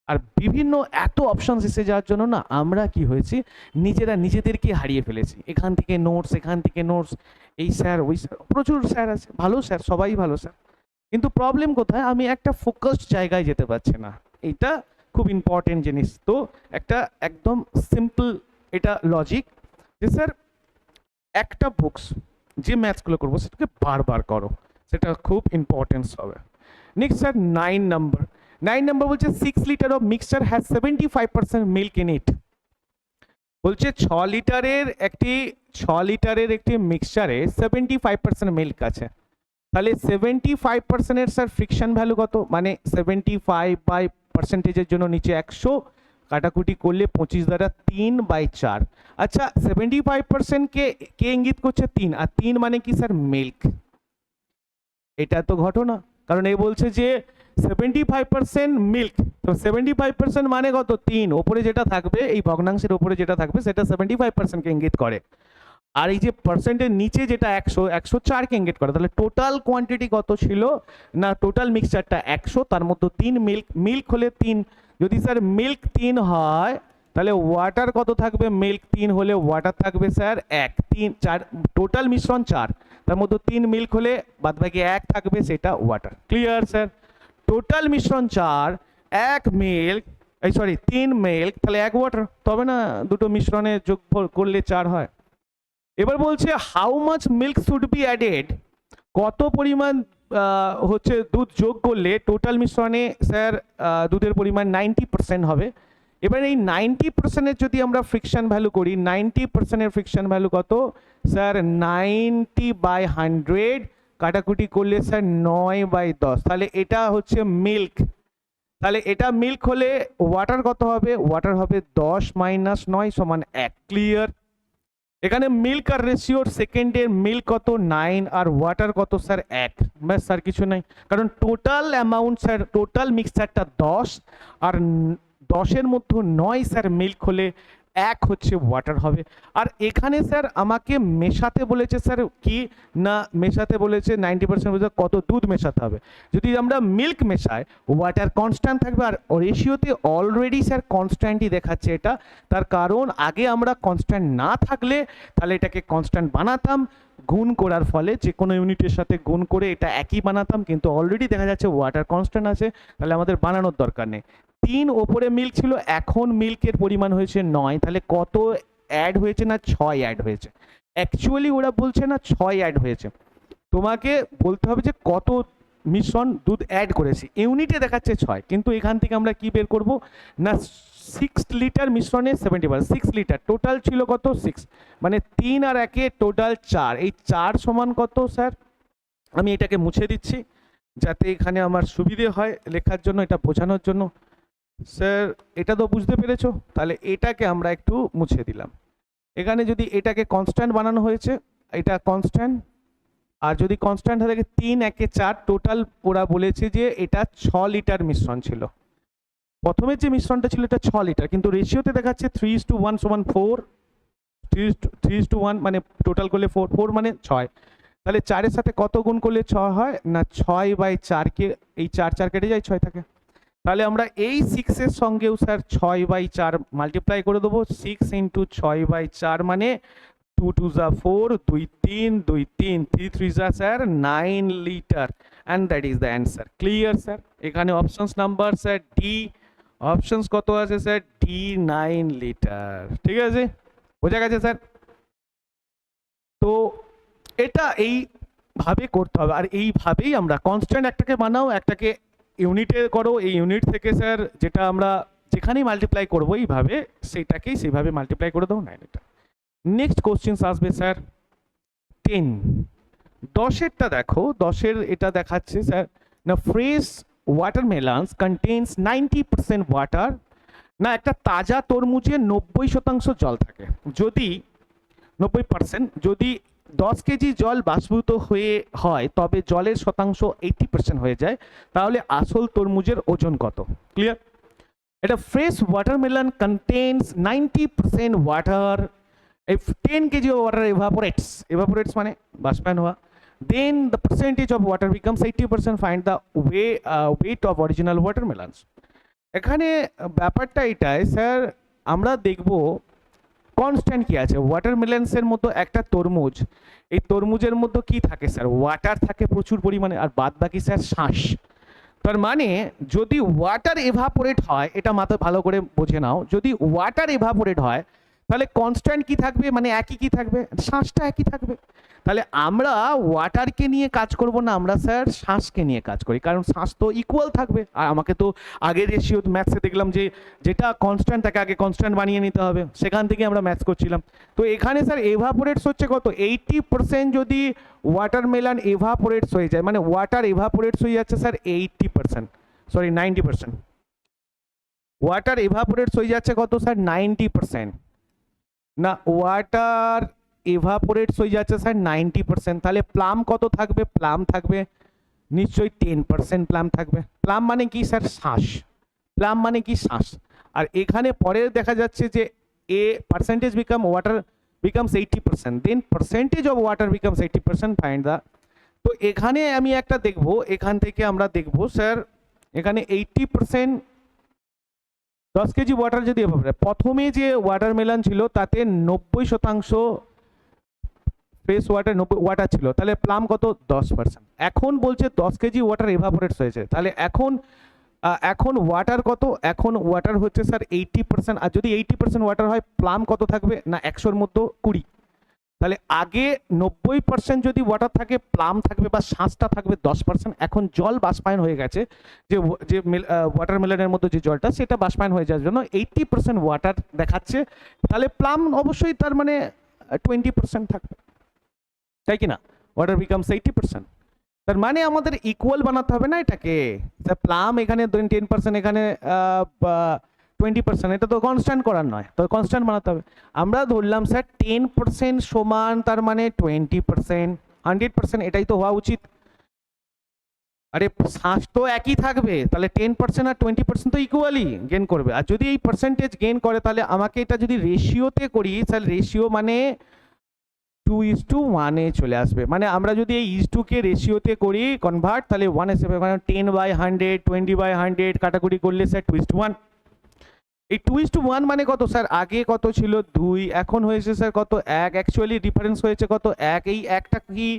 আর বিভিন্ন এত অপশনস এসে যাওয়ার জন্য না আমরা কি হয়েছি, নিজেরা নিজেদেরকে হারিয়ে ফেলেছি। এখান থেকে নোটস, এখান থেকে নোটস, এই স্যার ওই স্যার, প্রচুর স্যার আছে, ভালো স্যার, সবাই ভালো স্যার, কিন্তু প্রবলেম কোথায়? আমি একটা ফোকাসড জায়গায় যেতে পারছি না। এটা খুব ইম্পর্টেন্ট জিনিস। তো একটা একদম সিম্পল এটা লজিক যে স্যার একটা বুকস যে ম্যাথসগুলো করবো সেটাকে বারবার করো, সেটা খুব ইম্পর্টেন্স হবে। নেক্সট স্যার 9 নম্বর বলছে 6 litre of mixture has 75% milk in it. বলছে 6 লিটারের একটি মিক্সচারে 75% মিল্ক আছে, তাহলে 75%-এর স্যার ফ্রিকশন ভ্যালু কত, মানে 75 বাই পার্সেন্টেজের জন্য নিচে 100 কাটাকুটি করলে 25 দ্বারা 3/4। আচ্ছা 75% কে ইঙ্গিত করছে 3, আর 3 মানে কি স্যার মিল্ক। এটা তো ঘটনা, কারণ এই বলছে যে 75% মিল্ক, তো 75% মানে কত 3, ওপরে যেটা থাকবে এই ভগ্নাংশের ওপরে যেটা থাকবে সেটা 75% কে ইঙ্গিত করে, আর এই যে পার্সেন্টের নিচে যেটা 104 কে ইঙ্গিত করে। তাহলে টোটাল কোয়ান্টিটি কত ছিল না, টোটাল মিক্সচারটা 100, তার মধ্যে 3 মিল্ক হলে 3, যদি স্যার মিল্ক 3 হয় তাহলে ওয়াটার কত থাকবে, মিল্ক 3 হলে ওয়াটার থাকবে স্যার 1, 3 4, টোটাল মিশ্রণ 4, তার মধ্যে 3 মিল্ক হলে বাদবাকি 1 থাকবে, সেটা ওয়াটার। Clear sir? টোটাল মিশ্রণ 4, 1 মিল্ক, এই সরি 3 মিল্ক, তাহলে 1 ওয়াটার, তবে না দুটো মিশ্রণে যোগ করলে 4 হয়। এবার বলছে how much milk should be added, কত পরিমাণ হচ্ছে দুধ যোগ করলে টোটাল মিশ্রণে স্যার দুধের পরিমাণ 90% হবে। এবার এই 90%-এর যদি আমরা ফ্রিকশন ভ্যালু করি, 90%-এর ফ্রিকশন ভ্যালু কত স্যার 90/100 কাটাকুটি করলে স্যার 9/10, তাহলে এটা হচ্ছে মিল্ক। তাহলে এটা মিল্ক হলে ওয়াটার কত হবে, ওয়াটার হবে 10 - 9 = 1। ক্লিয়ার? এখানে মিল্ক আর রেশিওর সেকেন্ডের মিল্ক কত 9 আর ওয়াটার কত স্যার 1, ব্যাস স্যার কিছু নাই, কারণ টোটাল অ্যামাউন্ট স্যার টোটাল মিক্সচারটা 10 আর 10-এর মধ্যে 9 স্যার মিল্ক হলে 1 হচ্ছে ওয়াটার হবে। আর এখানে স্যার আমাকে মেশাতে বলেছে স্যার কি না, মেশাতে বলেছে 90% বলছে কত দুধ মেশাতে হবে। যদি আমরা মিল্ক মেশাই ওয়াটার কনস্ট্যান্ট থাকবে, আর রেশিওতে অলরেডি স্যার কনস্ট্যান্টই দেখাচ্ছে এটা, তার কারণ আগে আমরা কনস্ট্যান্ট না থাকলে তাহলে এটাকে কনস্ট্যান্ট বানাতাম, গুণ করার ফলে যে কোনো ইউনিটের সাথে গুণ করে এটা একই বানাতাম, কিন্তু অলরেডি দেখা যাচ্ছে ওয়াটার কনস্ট্যান্ট আছে, তাহলে আমাদের বানানোর দরকার নেই। 3 ওপরে মিল্ক ছিল, এখন মিল্কের পরিমাণ হয়েছে 9, তাহলে কত অ্যাড হয়েছে না 6 অ্যাড হয়েছে। অ্যাকচুয়ালি ওরা বলছে না 6 অ্যাড হয়েছে, তোমাকে বলতে হবে যে কত মিশ্রণ দুধ অ্যাড করেছি, ইউনিটে দেখাচ্ছে 6, কিন্তু এখান থেকে আমরা কি বের করব না 6 লিটার মিশ্রণে 70%, 6 লিটার টোটাল ছিল কত 6, মানে 3 আর 1 টোটাল 4, এই 4 সমান কত স্যার, আমি এটাকে মুছে দিচ্ছি যাতে এখানে আমার সুবিধে হয় লেখার জন্য, এটা বোঝানোর জন্য। স্যার এটা তো বুঝতে পেরেছো, তাহলে এটাকে আমরা একটু মুছে দিলাম। এখানে যদি এটাকে কনস্ট্যান্ট বানানো হয়েছে, এটা কনস্ট্যান্ট, আর যদি কনস্ট্যান্ট থাকে 3 1 4, টোটাল ওরা বলেছে যে এটা 6 লিটার মিশ্রণ ছিল। প্রথমে যে মিশ্রণটা ছিল এটা 6 লিটার, কিন্তু রেশিওতে দেখাচ্ছে 3:1 = 4, 3:1 মানে টোটাল করলে 4, 4 মানে 6, তাহলে 4-এর সাথে কত গুণ করলে 6 হয় না 6/4, কে এই 4 4 কেটে যায় 6 থাকে, তাহলে আমরা এই 6 এর সঙ্গেও স্যার 6/4 মাল্টিপ্লাই করে দেবো, 6 × 6/4 মানে 2 2 যা 4, 2 3, 2 3, 3 3 যা sir 9 litre, and that is the answer. Clear sir? এখানে options number sir D, options কত আছে স্যার ডি 9 লিটার। ঠিক আছে, বোঝা গেছে স্যার? তো এটা এইভাবে করতে হবে, আর এইভাবেই আমরা কনস্ট্যান্ট একটাকে বানাও, একটাকে ইউনিটে করো, এই ইউনিট থেকে স্যার যেটা আমরা যেখানেই মাল্টিপ্লাই করবো এইভাবে সেটাকেই সেইভাবে মাল্টিপ্লাই করে দাও 9 লিটার। নেক্সট কোশ্চেন আসবে স্যার 10, 10-এরটা দেখো, 10-এর এটা দেখাচ্ছে স্যার না ফ্রেশ ওয়াটারমেলনস কন্টেইনস 90% ওয়াটার, না একটা তাজা তরমুজে 90% জল থাকে, যদি 90%, যদি 10 কেজি জল বাষ্পীভূত হয়ে হয় তবে জলের শতাংশ 80% হয়ে যায়, তাহলে আসল তরমুজের ওজন কত? ক্লিয়ার? এটা fresh watermelon contains 90% water, if 10 kg of water evaporates মানে বাষ্পায়ন হওয়া, then the percentage of water becomes 80%, find the weight of original watermelons। এখানে ব্যাপারটা এটাই স্যার, আমরা দেখব কনস্ট্যান্ট কি আছে ওয়াটারমেলনসের মতো, একটা তরমুজ, এই তরমুজের মধ্যে কি থাকে স্যার ওয়াটার থাকে প্রচুর পরিমাণে, আর বাদ বাকি স্যার শ্বাস, তার মানে যদি ওয়াটার এভাপোরেট হয়, এটা মাথা ভালো করে বুঝে নাও, যদি ওয়াটার এভাপোরেট হয় তাহলে কনস্ট্যান্ট কি থাকবে, মানে একই কি থাকবে, শ্বাসটা একই থাকবে। তাহলে আমরা ওয়াটারকে নিয়ে কাজ করব না, আমরা স্যার শ্বাসকে নিয়ে কাজ করি, কারণ শ্বাস তো ইকুয়াল থাকবে। আর আমাকে তো আগের রেশিও ম্যাথসে দেখলাম যে যেটা কনস্ট্যান্ট তাকে আগে কনস্ট্যান্ট বানিয়ে নিতে হবে, সেখান থেকে আমরা ম্যাথস করছিলাম। তো এখানে স্যার এভাপোরেটস হচ্ছে কত, 80% যদি ওয়াটারমেলন এভাপোরেটস হয়ে যায়, মানে ওয়াটার এভাপোরেটস হয়ে যাচ্ছে স্যার 80%, সরি 90%। ওয়াটার এভাপোরেটস হয়ে যাচ্ছে কত স্যার, 90%। না, ওয়াটার এভাপোরেটস হয়ে যাচ্ছে স্যার 90%। তাহলে প্লাম কত থাকবে, প্লাম থাকবে নিশ্চয়ই 10% প্লাম থাকবে। প্লাম মানে কি স্যার, শ্বাস। প্লাম মানে কি, শ্বাস। আর এখানে পরে দেখা যাচ্ছে যে a percentage become water becomes 80%, then percentage of water becomes 80%, find the. তো এখানে আমি একটা দেখব, এখান থেকে আমরা দেখব স্যার এখানে 80% 10 কেজি ওয়াটার যদি এভাবে, প্রথমে যে ওয়াটারমেলন ছিল তাতে 90% ফ্রেশ ওয়াটার, 90 ওয়াটার ছিল, তাহলে প্লাম কত 10%। এখন বলছে 10 কেজি ওয়াটার এভাপোরেটস হয়েছে, তাহলে এখন ওয়াটার কত, এখন ওয়াটার হচ্ছে স্যার 80%। আর যদি 80% ওয়াটার হয় প্লাম কত থাকবে না, 100-র মধ্যে 20। তাহলে আগে 90% যদি ওয়াটার থাকে, প্লাম থাকবে বা শ্বাসটা থাকবে 10%। এখন জল বাষ্পায়ন হয়ে গেছে, যে যে ওয়াটারমেলনের মধ্যে যে জলটা সেটা বাষ্পায়ন হয়ে যাওয়ার জন্য 80% ওয়াটার দেখাচ্ছে। তাহলে প্লাম অবশ্যই তার মানে 20% থাকবে, তাই কি না, ওয়াটার বিকামস 80%। তার মানে আমাদের ইকুয়াল বানাতে হবে না এটাকে, প্লাম এখানে 10%, এখানে 20%, এটা তো কনস্ট্যান্ট করার নয়, তো কনস্ট্যান্ট বানাতে হবে। আমরা ধরলাম স্যার 10% সমান তার মানে 20%, 100%, এটাই তো হওয়া উচিত। আরে শ্বাস তো একই থাকবে, তাহলে 10% আর 20% তো ইকুয়ালি গেন করবে। আর যদি এই পার্সেন্টেজ গেন করে, তাহলে আমাকে এটা যদি রেশিওতে করি, তাহলে রেশিও মানে 2:1 চলে আসবে। মানে আমরা যদি এই কে রেশিওতে করি কনভার্ট, তাহলে 1 হিসেবে, মানে 10/100, 20/100 কাটাকুটি করলে স্যার 2:1। এই 2:1 মানে কত স্যার, আগে কত ছিল 2, এখন হয়েছে স্যার কত 1। অ্যাকচুয়ালি ডিফারেন্স হয়েছে কত 1। এই একটা কি,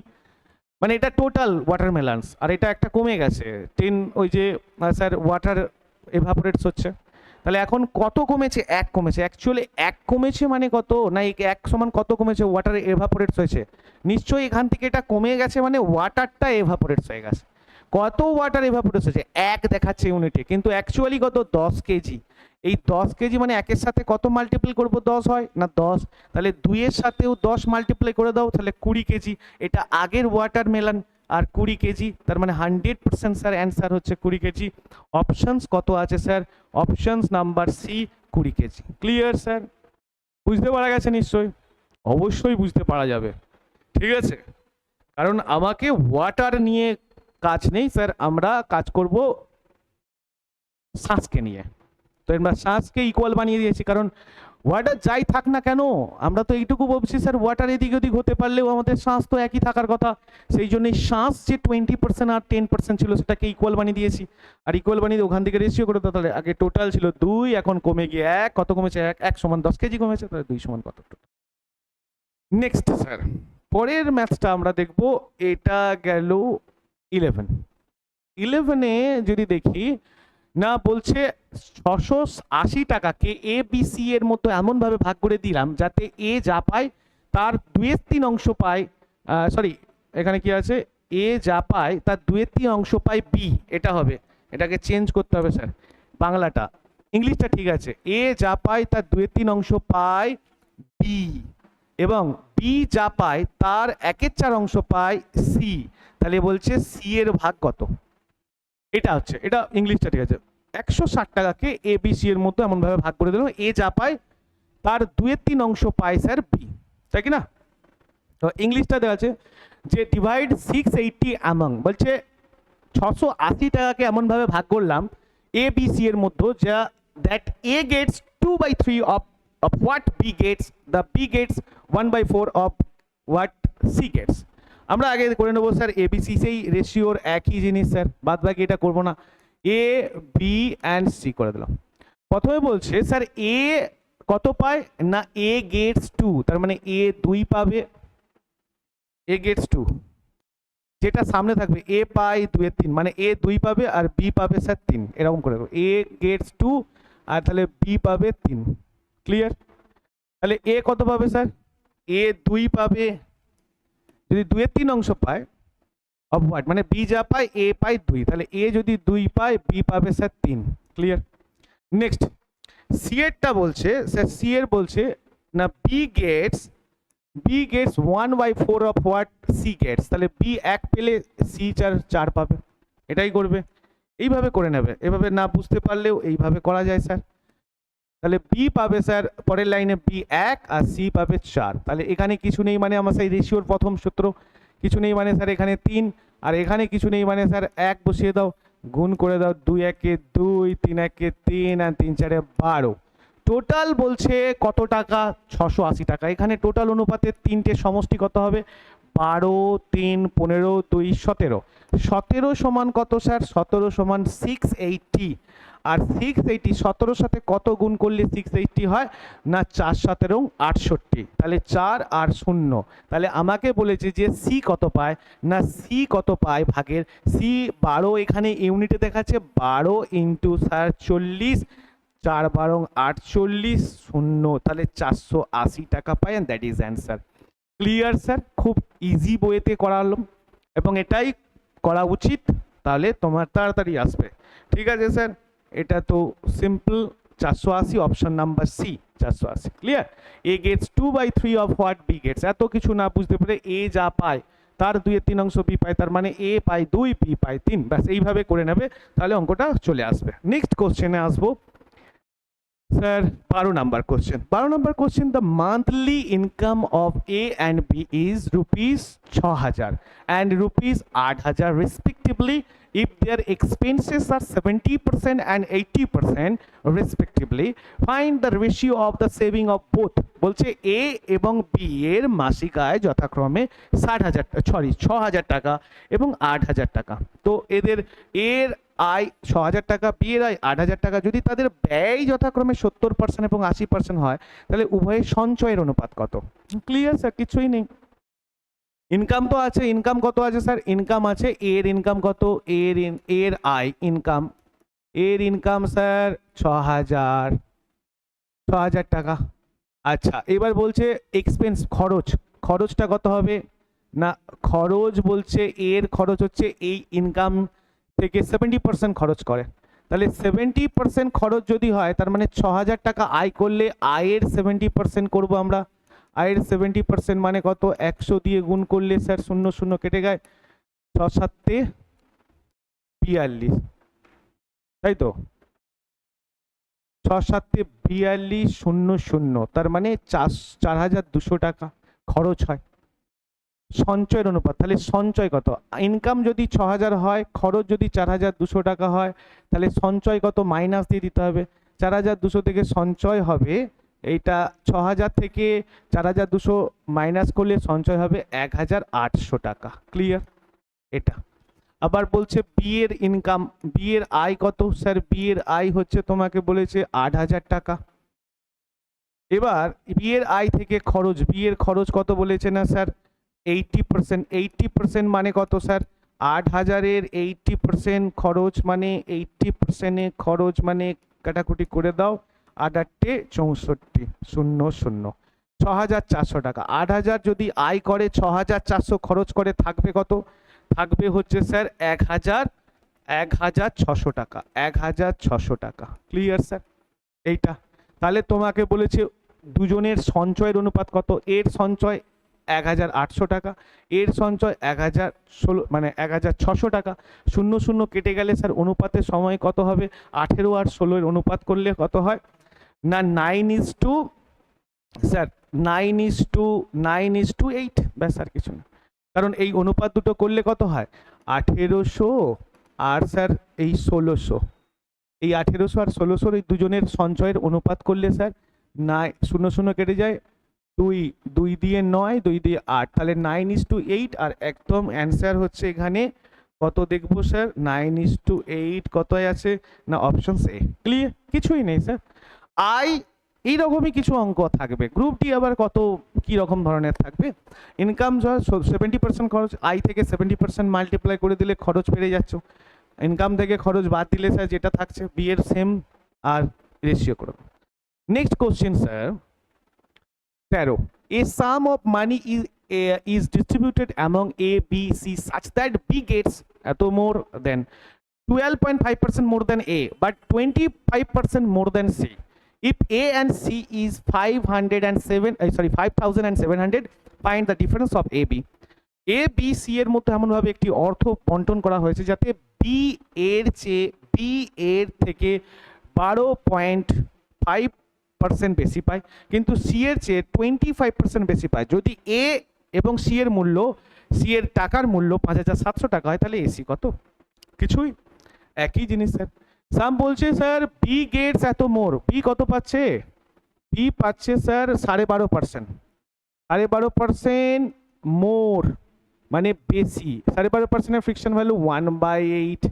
মানে এটা টোটাল ওয়াটারমেলনস, আর এটা একটা কমে গেছে 10, ওই যে স্যার ওয়াটার এভাপোরেটস হচ্ছে। তাহলে এখন কত কমেছে, 1 কমেছে। অ্যাকচুয়ালি 1 কমেছে মানে কত না, এই 1 সমান কত কমেছে, ওয়াটার এভাপোরেটস হয়েছে। নিশ্চয়ই এখান থেকে এটা কমে গেছে, মানে ওয়াটারটা এভাপোরেটস হয়ে গেছে। কত ওয়াটার এভাপোরেটস হয়েছে, 1 দেখাচ্ছে ইউনিটে, কিন্তু অ্যাকচুয়ালি কত 10 কেজি। এই 10 কেজি মানে 1-এর সাথে কত মাল্টিপ্লাই করবো, 10 হয় না 10, তাহলে 2-এর সাথেও 10 মাল্টিপ্লাই করে দাও, তাহলে 20 কেজি। এটা আগের ওয়াটারমেলন, আর 20 কেজি, তার মানে 100% স্যার অ্যান্সার হচ্ছে 20 কেজি। অপশনস কত আছে sir, options number C 20 KG. Clear sir, বুঝতে পারা গেছে নিশ্চয়ই, অবশ্যই বুঝতে পারা যাবে, ঠিক আছে। কারণ আমাকে ওয়াটার নিয়ে কাজ নেই স্যার, আমরা কাজ করব শ্বাসকে নিয়ে। তো আমরা শ্বাসকে ইকুয়াল বানিয়ে দিয়েছি, কারণ ওয়াটার যাই থাক না কেন, আমরা তো এইটুকু বলছি স্যার ওয়াটার এদিক ওদিক হতে পারলেও আমাদের শ্বাস তো একই থাকার কথা। সেই জন্যই শ্বাস যে 20% আর 10% ছিল সেটাকে ইকুয়াল বানিয়ে দিয়েছি। আর ইকুয়াল বানিয়ে ওখান থেকে রেশিও করে, তাহলে আগে টোটাল ছিল 2, এখন কমে গিয়ে 1। কত কমেছে, 1 সমান 10 কেজি কমেছে, তাহলে 2 সমান কত। নেক্সট স্যার পরের ম্যাথসটা আমরা দেখব, এটা গেল 11-এ যদি দেখি না, বলছে 680 টাকাকে এ বি সি এর মতো এমনভাবে ভাগ করে দিলাম যাতে এ যা পায় তার 2/3 অংশ পায়, সরি এখানে কি আছে, এ যা পায় তার 2/3 অংশ পায় বি। এটা হবে, এটাকে চেঞ্জ করতে হবে স্যার, বাংলাটা, ইংলিশটা ঠিক আছে। এ যা পায় তার 2/3 অংশ পায় বি, এবং বি যা পায় তার 1/4 অংশ পায় সি। তাহলে বলছে সি এর ভাগ কত, এটা হচ্ছে, এটা ইংলিশটা ঠিক আছে। 160 টাকাকে এ বি সি এর মতো এমন ভাবে ভাগ করে দিলাম, এ যা পায় তার 2/3 অংশ পায় স্যার বি, তাই কি না। তো ইংলিশটা দেওয়া আছে যে ডিভাইড 680 অ্যামং, বলছে 680 টাকাকে এমন ভাবে ভাগ করলাম এ বি সি এর মধ্যে, যা that A gets 2/3 of what B gets, the B gets 1/4 of what C gets. আমরা আগে করে নেবো স্যার এ বি সি, সেই রেশিওর একই জিনিস স্যার, বাদ বাকি এটা করবো না। এ বি অ্যান্ড সি করে দিলাম। প্রথমে বলছে স্যার এ কত পায় না, এ গেটস 2, তার মানে এ 2 পাবে, এ গেটস 2। যেটা সামনে থাকবে এ পাই 2/3 মানে এ 2 পাবে আর বি পাবে স্যার 3, এরকম করে এ গেটস 2 আর তাহলে বি পাবে 3। ক্লিয়ার? তাহলে এ কত পাবে স্যার? এ 2 পাবে, যদি 2/3 অংশ পায় অফ হোয়াট মানে বি যা পায় এ পায় 2, তাহলে এ যদি 2 পায় বি পাবে স্যার 3। ক্লিয়ার? নেক্সট সি এরটা বলছে স্যার, সি এর বলছে না B gets 1/4 of what C gets, তাহলে বি 1 পেলে সি 4 পাবে, এটাই করবে। এইভাবে করে নেবে, এভাবে না বুঝতে পারলেও এইভাবে করা যায় স্যার। তাহলে বি পাবে স্যার পরের লাইনে বি 1 আর সি পাবে 4, তাহলে এখানে কিছু নেই মানে আমার সেই রেশিওর প্রথম সূত্র, কিছু নেই মানে স্যার এখানে 3 আর এখানে কিছু নেই মানে স্যার 1 বসিয়ে দাও, গুণ করে দাও, 2 1 2, 3 1 3 আর 3 4 12। টোটাল বলছে কত টাকা? 680 টাকা। এখানে টোটাল অনুপাতের তিনটে সমষ্টি কত হবে? 12 3 15 2 17। 17 সমান কত স্যার? 17 সমান 680। আর 680 17 সাথে কত গুণ করলে 680 হয়? না 4 17 68, তাহলে 4 আর 0। তাহলে আমাকে বলেছে যে সি কত পায়, না সি কত পায় ভাগের সি 12 এখানে ইউনিটে দেখাচ্ছে 12 ইন্টু স্যার 40, 4 12 48 0, তাহলে 480 টাকা পায়, and that is answer. Clear sir? খুব ইজি বইতে করালাম এবং এটাই করা উচিত, তাহলে তোমার তাড়াতাড়ি আসবে। ঠিক আছে স্যার, এটা তো simple. 480 option number C 480। Clear? A gets 2/3 of what B gets, এত কিছু না বুঝতে পেরে এ যা পায় তার 2/3 অংশ বি পায়, তার মানে এ পায় 2 বি পায় 3, ব্যাস এইভাবে করে নেবে, তাহলে অঙ্কটা চলে আসবে। নেক্সট কোশ্চেনে আসবো sir 12 number question. 12 number question, the monthly income of A and B is rupees 6000 and rupees 8000 respectively if their expenses are 70% and 80% respectively. Find the ratio of the saving of both. বলছে এ এবং B এর মাসিক আয় যথাক্রমে 6000 টাকা এবং 8000 টাকা। তো এদের এর আয় 6000 টাকা, বি এর আয় 8000 টাকা। যদি তাদের ব্যয় যথাক্রমে 70% এবং 80% হয়, তাহলে উভয়ের সঞ্চয়ের অনুপাত কত? Clear sir? কিছুই নেই। ইনকাম তো আছে, ইনকাম কত আছে স্যার? ইনকাম আছে, এর ইনকাম কত? এর আয় ইনকাম, এর ইনকাম স্যার 6000 টাকা। আচ্ছা, এবার বলছে এক্সপেন্স, খরচটা কত হবে? না খরচ বলছে এর খরচ হচ্ছে এই ইনকাম থেকে 70% খরচ করে, তাহলে 70% খরচ যদি হয় তার মানে 6000 টাকা আয় করলে আয়ের 70% করব আমরা। আয়ের 70% মানে কত? 100 দিয়ে গুণ করলে স্যার 0 0 কেটে যায়, 6 7 42, তাই তো? 6 7 42 0 0, তার মানে 4200 টাকা খরচ হয়। সঞ্চয়ের অনুপাত, তাহলে সঞ্চয় কত? ইনকাম যদি 6000 হয়, খরচ যদি 4200 টাকা হয়, তাহলে সঞ্চয় কত? মাইনাস দিয়ে দিতে হবে। 4200 থেকে সঞ্চয় হবে, এইটা 6000 থেকে 4200 মাইনাস করলে সঞ্চয় হবে 1800 টাকা। ক্লিয়ার? এটা আবার বলছে বি এর ইনকাম, বি এর আয় কত স্যার? বি এর আয় হচ্ছে তোমাকে বলেছে 8000 টাকা। এবার বি এর আয় থেকে খরচ, বি এর খরচ কত বলেছে না স্যার? 80%। 80% মানে কত স্যার? 8000-এর 80% খরচ মানে 80% খরচ মানে কাটাকুটি করে দাও, 8 64 0 0, 6400 টাকা। 8000 যদি আয় করে 6400 খরচ করে, থাকবে কত? থাকবে হচ্ছে স্যার 1600 টাকা, 1600 টাকা। Clear sir? এইটা তাহলে তোমাকে বলেছে দুজনের সঞ্চয়ের অনুপাত কত? এর সঞ্চয় 1800 টাকা, এর সঞ্চয় 1016 মানে 1600 টাকা। 0 0 কেটে গেলে স্যার অনুপাতের সময় কত হবে? 18 আর 16 এর অনুপাত করলে কত হয়? না 9:, স্যার 9:8, ব্যাস আর কিছু না। কারণ এই অনুপাত দুটো করলে কত হয়? 1800 আর স্যার এই 1600, এই 1800 আর 1600 এই দুজনের সঞ্চয়ের অনুপাত করলে স্যার 0 0 কেটে যায়, 2 দিয়ে 9, 2 দিয়ে 8, তাহলে 9:8। আর একদম অ্যান্সার হচ্ছে এখানে কত দেখবো স্যার? 9:8 কত আছে? না অপশন এ। ক্লিয়ার? কিছুই নেই স্যার। আয় এইরকমই কিছু অঙ্ক থাকবে। গ্রুপ ডি আবার কত কি রকম ধরনের থাকবে। ইনকাম 70% খরচ, আই থেকে 70% মাল্টিপ্লাই করে দিলে খরচ বেড়ে যাচ্ছে, ইনকাম থেকে খরচ বাদ দিলে স্যার যেটা থাকছে বি এর সেম আর রেশিও করবে। Next question sir 13, a sum of money is distributed among A, B, C such that B gets এত more than 12.5% more than A but 25% more than C. If A and C is 5,700, find the difference of A, B. A, B, C এর মধ্যে এমনভাবে একটি অর্থ বন্টন করা হয়েছে যাতে B এর চেয়ে B এর থেকে 12.5% বেশি পায়, কিন্তু সি এর চেয়ে 25% বেশি পায়। যদি এ এবং সি এর মূল্য, সি এর টাকার মূল্য 5,700 টাকা হয়, তাহলে এসি কত? কিছুই, একই জিনিস স্যার। সাম বলছে স্যার বি গেটস এত মোর, বি কত পাচ্ছে? বি পাচ্ছে স্যার 12.5%, 12.5% মোর মানে বেশি। 12.5% ফ্রিকশন ভ্যালু 1/8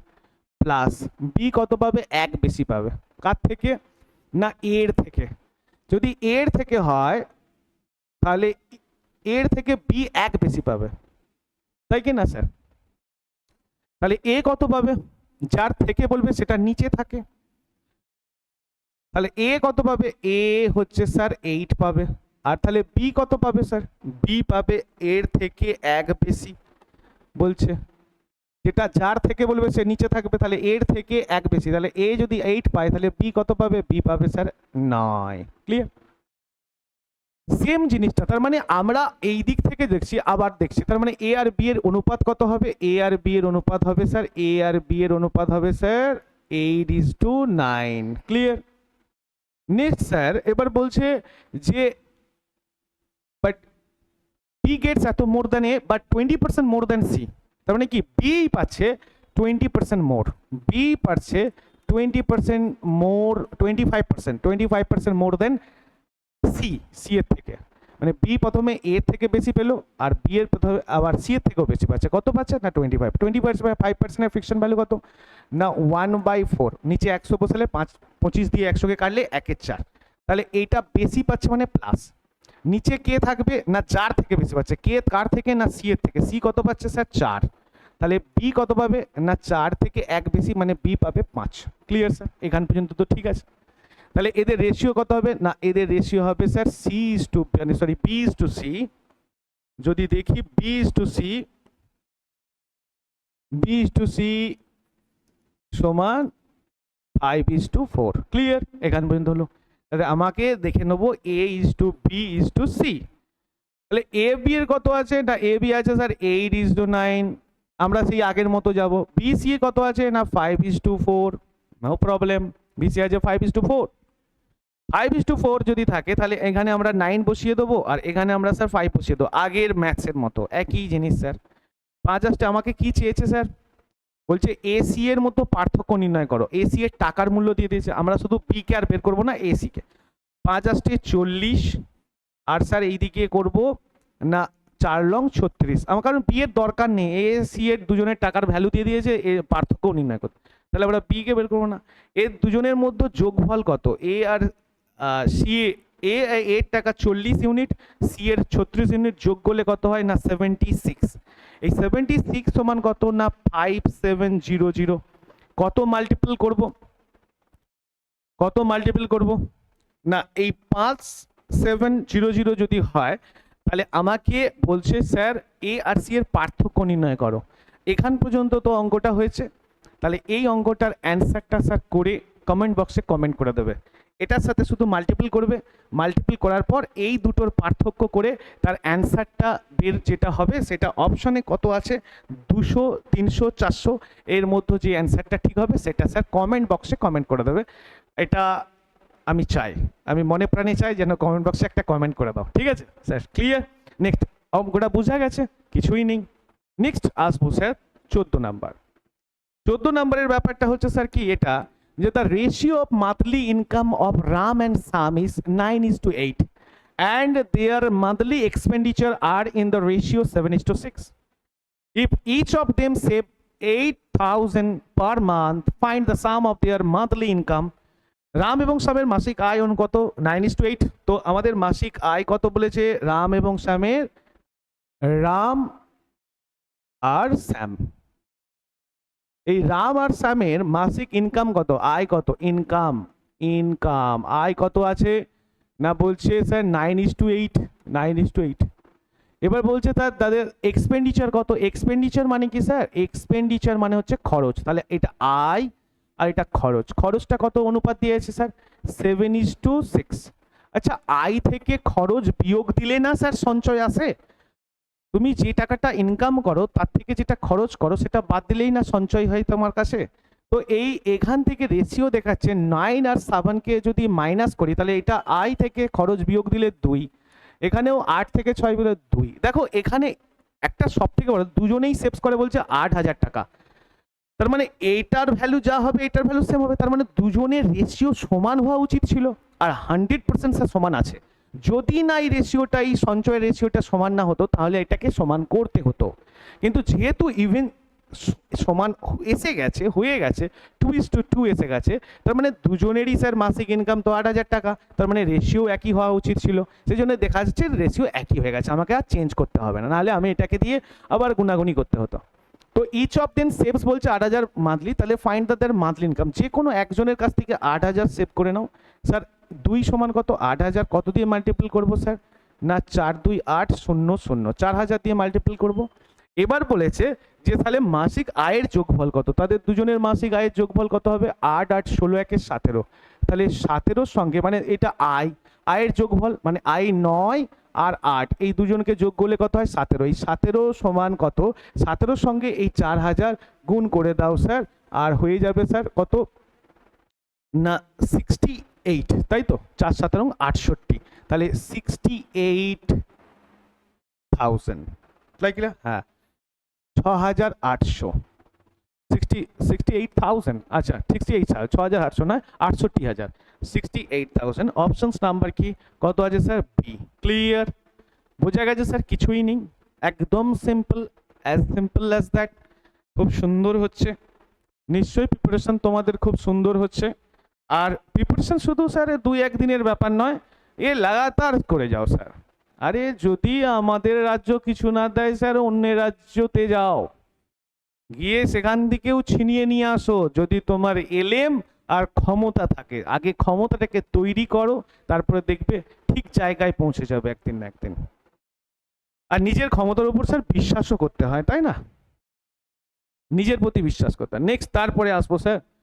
প্লাস বি কত পাবে? 1 বেশি পাবে। কার থেকে? না এর থেকে। যদি এর থেকে হয় তাহলে এর থেকে বি 1 বেশি পাবে, তাই কি না স্যার? তাহলে এ কত পাবে? যার থেকে বলবে সেটা নিচে থাকে, তাহলে এ কত পাবে? এ হচ্ছে স্যার 8 পাবে। আর তাহলে বি কত পাবে স্যার? বি পাবে এর থেকে 1 বেশি বলছে, যেটা যার থেকে বলবে সে নিচে থাকবে, তাহলে এর থেকে 1 বেশি। তাহলে এ যদি 8 পায় তাহলে বি কত পাবে? বি পাবে স্যার 9। ক্লিয়ার? সেম জিনিসটা, তার মানে আমরা এই দিক থেকে দেখছি আবার দেখছি, তার মানে এ আর বি এর অনুপাত কত হবে? এ আর বি এর অনুপাত হবে স্যার, এ আর বি এর অনুপাত হবে স্যার 8:9। ক্লিয়ার? নেক্সট স্যার এবার বলছে যে বাট বি গেটস এত more than A but 20% more than C. তার মানে কি বি পাচ্ছে 20% মোর, বি পাচ্ছে 20% মোর, 25% মোর দেন সি, সি এর থেকে। মানে বি প্রথমে এ থেকে বেশি পেলো আর বি এর প্রথমে আবার সি এর থেকেও বেশি পাচ্ছে। কত পাচ্ছে? না 25%। ফিকশন ভ্যালু কত? না 1/4। নিচে 100 বসালে 25 দিয়ে 100কে কাটলে 1/4, তাহলে এইটা বেশি পাচ্ছে মানে প্লাস। নিচে কে থাকবে? না যার থেকে বেশি পাচ্ছে। কে কার থেকে? না সি এর থেকে। সি কত পাচ্ছে স্যার? 4। তাহলে বি কত পাবে? না 4 থেকে 1 বেশি মানে বি পাবে 5। Clear sir? এখান পর্যন্ত তো ঠিক আছে। তাহলে এদের রেশিও কত হবে? না এদের রেশিও হবে sir C is to sorry B is to C. যদি দেখি B is to C, B is to C সমান 5:4। ক্লিয়ার? এখান পর্যন্ত হলো। তাহলে আমাকে দেখে নেবো A is to B is to C. তাহলে এ বি এর কত আছে? না এ বি আছে স্যার 8:9। আমরা সেই আগের মতো যাব। বি সি এ কত আছে? না 5:4। নো প্রবলেম, বি সি আছে 5:4। 5:4 যদি থাকে তাহলে এখানে আমরা 9 বসিয়ে দেবো আর এখানে আমরা স্যার 5 বসিয়ে দেবো, আগের ম্যাথসের মতো একই জিনিস স্যার। 5 আমাকে কি চেয়েছে স্যার? বলছে এসি এর মতো পার্থক্য নির্ণয় করো। এসি এর টাকার মূল্য দিয়ে দিয়েছে, আমরা শুধু বি কে আর বের করবো না, এসি কে। 5:40 আর স্যার এইদিকে করব না 4×36। আমার কারণ বি এর দরকার নেই, এ সি এর দুজনের টাকার ভ্যালু দিয়ে দিয়েছে, এর পার্থক্য নির্ণয় করতে। তাহলে আমরা বি কে বের করবো না। এর দুজনের মধ্যে যোগফল কত? এ আর সি এ এর টাকা 40 ইউনিট, সি এর 36 ইউনিট, যোগ করলে কত হয়? না 76। এই 76 সমান কত? না 5700। কত মাল্টিপল করব? কত মাল্টিপল করব? না এই 5700 যদি হয় তাহলে আমাকে বলছে স্যার এ আর সি এর পার্থক্য নির্ণয় করো। এখান পর্যন্ত তো অঙ্কটা হয়েছে, তাহলে এই অঙ্কটার অ্যান্সারটা স্যার করে কমেন্ট বক্সে কমেন্ট করে দেবে। এটার সাথে শুধু মাল্টিপল করবে, মাল্টিপল করার পর এই দুটোর পার্থক্য করে তার অ্যান্সারটা বের যেটা হবে সেটা অপশনে কত আছে 200, 300, 400 এর মধ্যে যে অ্যান্সারটা ঠিক হবে সেটা স্যার কমেন্ট বক্সে কমেন্ট করে দেবে। এটা আমি চাই, আমি মনে প্রাণে চাই যেন কমেন্ট বক্সে একটা কমেন্ট করে দাও, ঠিক আছে স্যার? ক্লিয়ার? নেক্সট অঙ্কটা বোঝা গেছে? কিছুই নেই। নেক্সট আসবো স্যার 14 নাম্বার। 14 নম্বরের ব্যাপারটা হচ্ছে স্যার কি এটা, যে the ratio of monthly income of Ram and Sam is 9:8 and their monthly expenditure are in the ratio 7:6. If each of them save 8,000 per month, find the sum of their monthly income. Ram এবং শ্যামের মাসিক আয় কত? 9:8। তো আমাদের মাসিক আয় কত বলেছে রাম এবং শ্যামের? রাম আর শ্যাম, এই রাম আর শ্যামের মাসিক ইনকাম কত, আয় কত? ইনকাম, ইনকাম আয় কত আছে না? বলছে স্যার 9:8, 9:8। এবার বলছে তাদের এক্সপেন্ডিচার কত? এক্সপেন্ডিচার মানে কি স্যার? এক্সপেন্ডিচার মানে হচ্ছে খরচ। তাহলে এটা আয় আর এটা খরচ। খরচটা কত অনুপাত দিয়েছে স্যার? 7:6। আচ্ছা, আয় থেকে খরচ বিয়োগ দিলে না স্যার সঞ্চয় আসে? তুমি যে টাকাটা ইনকাম করো তার থেকে যেটা খরচ করো সেটা বাদ দিলেই না সঞ্চয় হয় তোমার কাছে। তো এখান থেকে রেশিও দেখাচ্ছে 9 আর 7কে যদি মাইনাস করি তাহলে এটা আয় থেকে খরচ বিয়োগ দিলে 2, এখানেও 8 থেকে 6 বিয়োগ 2। দেখো এখানে একটা সব থেকে বড়, দুজনেই সেভস করে বলছে 8,000 টাকা। তার মানে এইটার ভ্যালু যা হবে এটার ভ্যালু সেম হবে, তার মানে দুজনের রেশিও সমান হওয়া উচিত ছিল। আর 100% স্যার সমান আছে। যদি না এই রেশিওটা, এই সঞ্চয়ের রেশিওটা সমান না হতো তাহলে এটাকে সমান করতে হতো, কিন্তু যেহেতু ইভেন সমান এসে গেছে, হয়ে গেছে, 2:2 এসে গেছে, তার মানে দুজনেরই স্যার মাসিক ইনকাম তো 8,000 টাকা, তার মানে রেশিও একই হওয়া উচিত ছিল। সেই জন্য দেখা যাচ্ছে রেশিও একই হয়ে গেছে, আমাকে আর চেঞ্জ করতে হবে না, নাহলে আমি এটাকে দিয়ে আবার গুণাগুনি করতে হতো। তো ইচ অফ দেন সেভস বলছে 8,000 মান্থলি, তাহলে find the their monthly income. যে কোনো একজনের কাছ থেকে 8,000 সেভ করে নাও। স্যার 2 সমান কত? 8,000 কত দিয়ে মাল্টিপল করব স্যার? না 4 2 8 0 0, 4,000 দিয়ে মাল্টিপল করব। এবার বলেছে যে তাহলে মাসিক আয়ের যোগফল কত? তাদের দুজনের মাসিক আয়ের যোগফল কত হবে? 8 8 16 একে 17। তাহলে 17 সঙ্গে মানে এটা আয়ের যোগফল মানে আয় 9 আর 8, এই দুজনকে যোগ করলে কত হয়? 17। এই 17 সমান কত? 17 সঙ্গে এই 4,000 গুণ করে দাও স্যার, আর হয়ে যাবে স্যার কত না 68, তাই তো? 4 7 68, তাহলে 68,000, লাইক না? হ্যাঁ 6,800, 68,000। আচ্ছা 68,000, 6,800 নয়, 68,000, 68,000। অপশনস নাম্বার কি কত আছে স্যার? বি। ক্লিয়ার? বোঝা গেছে স্যার? কিছুই নেই, একদম সিম্পল অ্যাজ দ্যাট। খুব সুন্দর হচ্ছে নিশ্চয়ই, প্রিপারেশন তোমাদের খুব সুন্দর হচ্ছে। আর প্রিপারেশন শুধু স্যার 2-1 দিনের ব্যাপার নয়, এ লাগাতার করে যাও স্যার। আরে যদি আমাদের রাজ্য কিছু না দেয় স্যার, অন্যের রাজ্যতে যাও, গিয়ে সেখান থেকেও ছিনিয়ে নিয়ে আসো যদি তোমার এলেম আর ক্ষমতা থাকে। আগে ক্ষমতাটাকে তৈরি করো, তারপরে দেখবে ঠিক জায়গায় পৌঁছে যাবে একদিন না একদিন। আর নিজের ক্ষমতার উপর স্যার বিশ্বাসও করতে হয়, তাই না? নিজের প্রতি বিশ্বাস করতে হয়। নেক্সট, তারপরে আসবো স্যার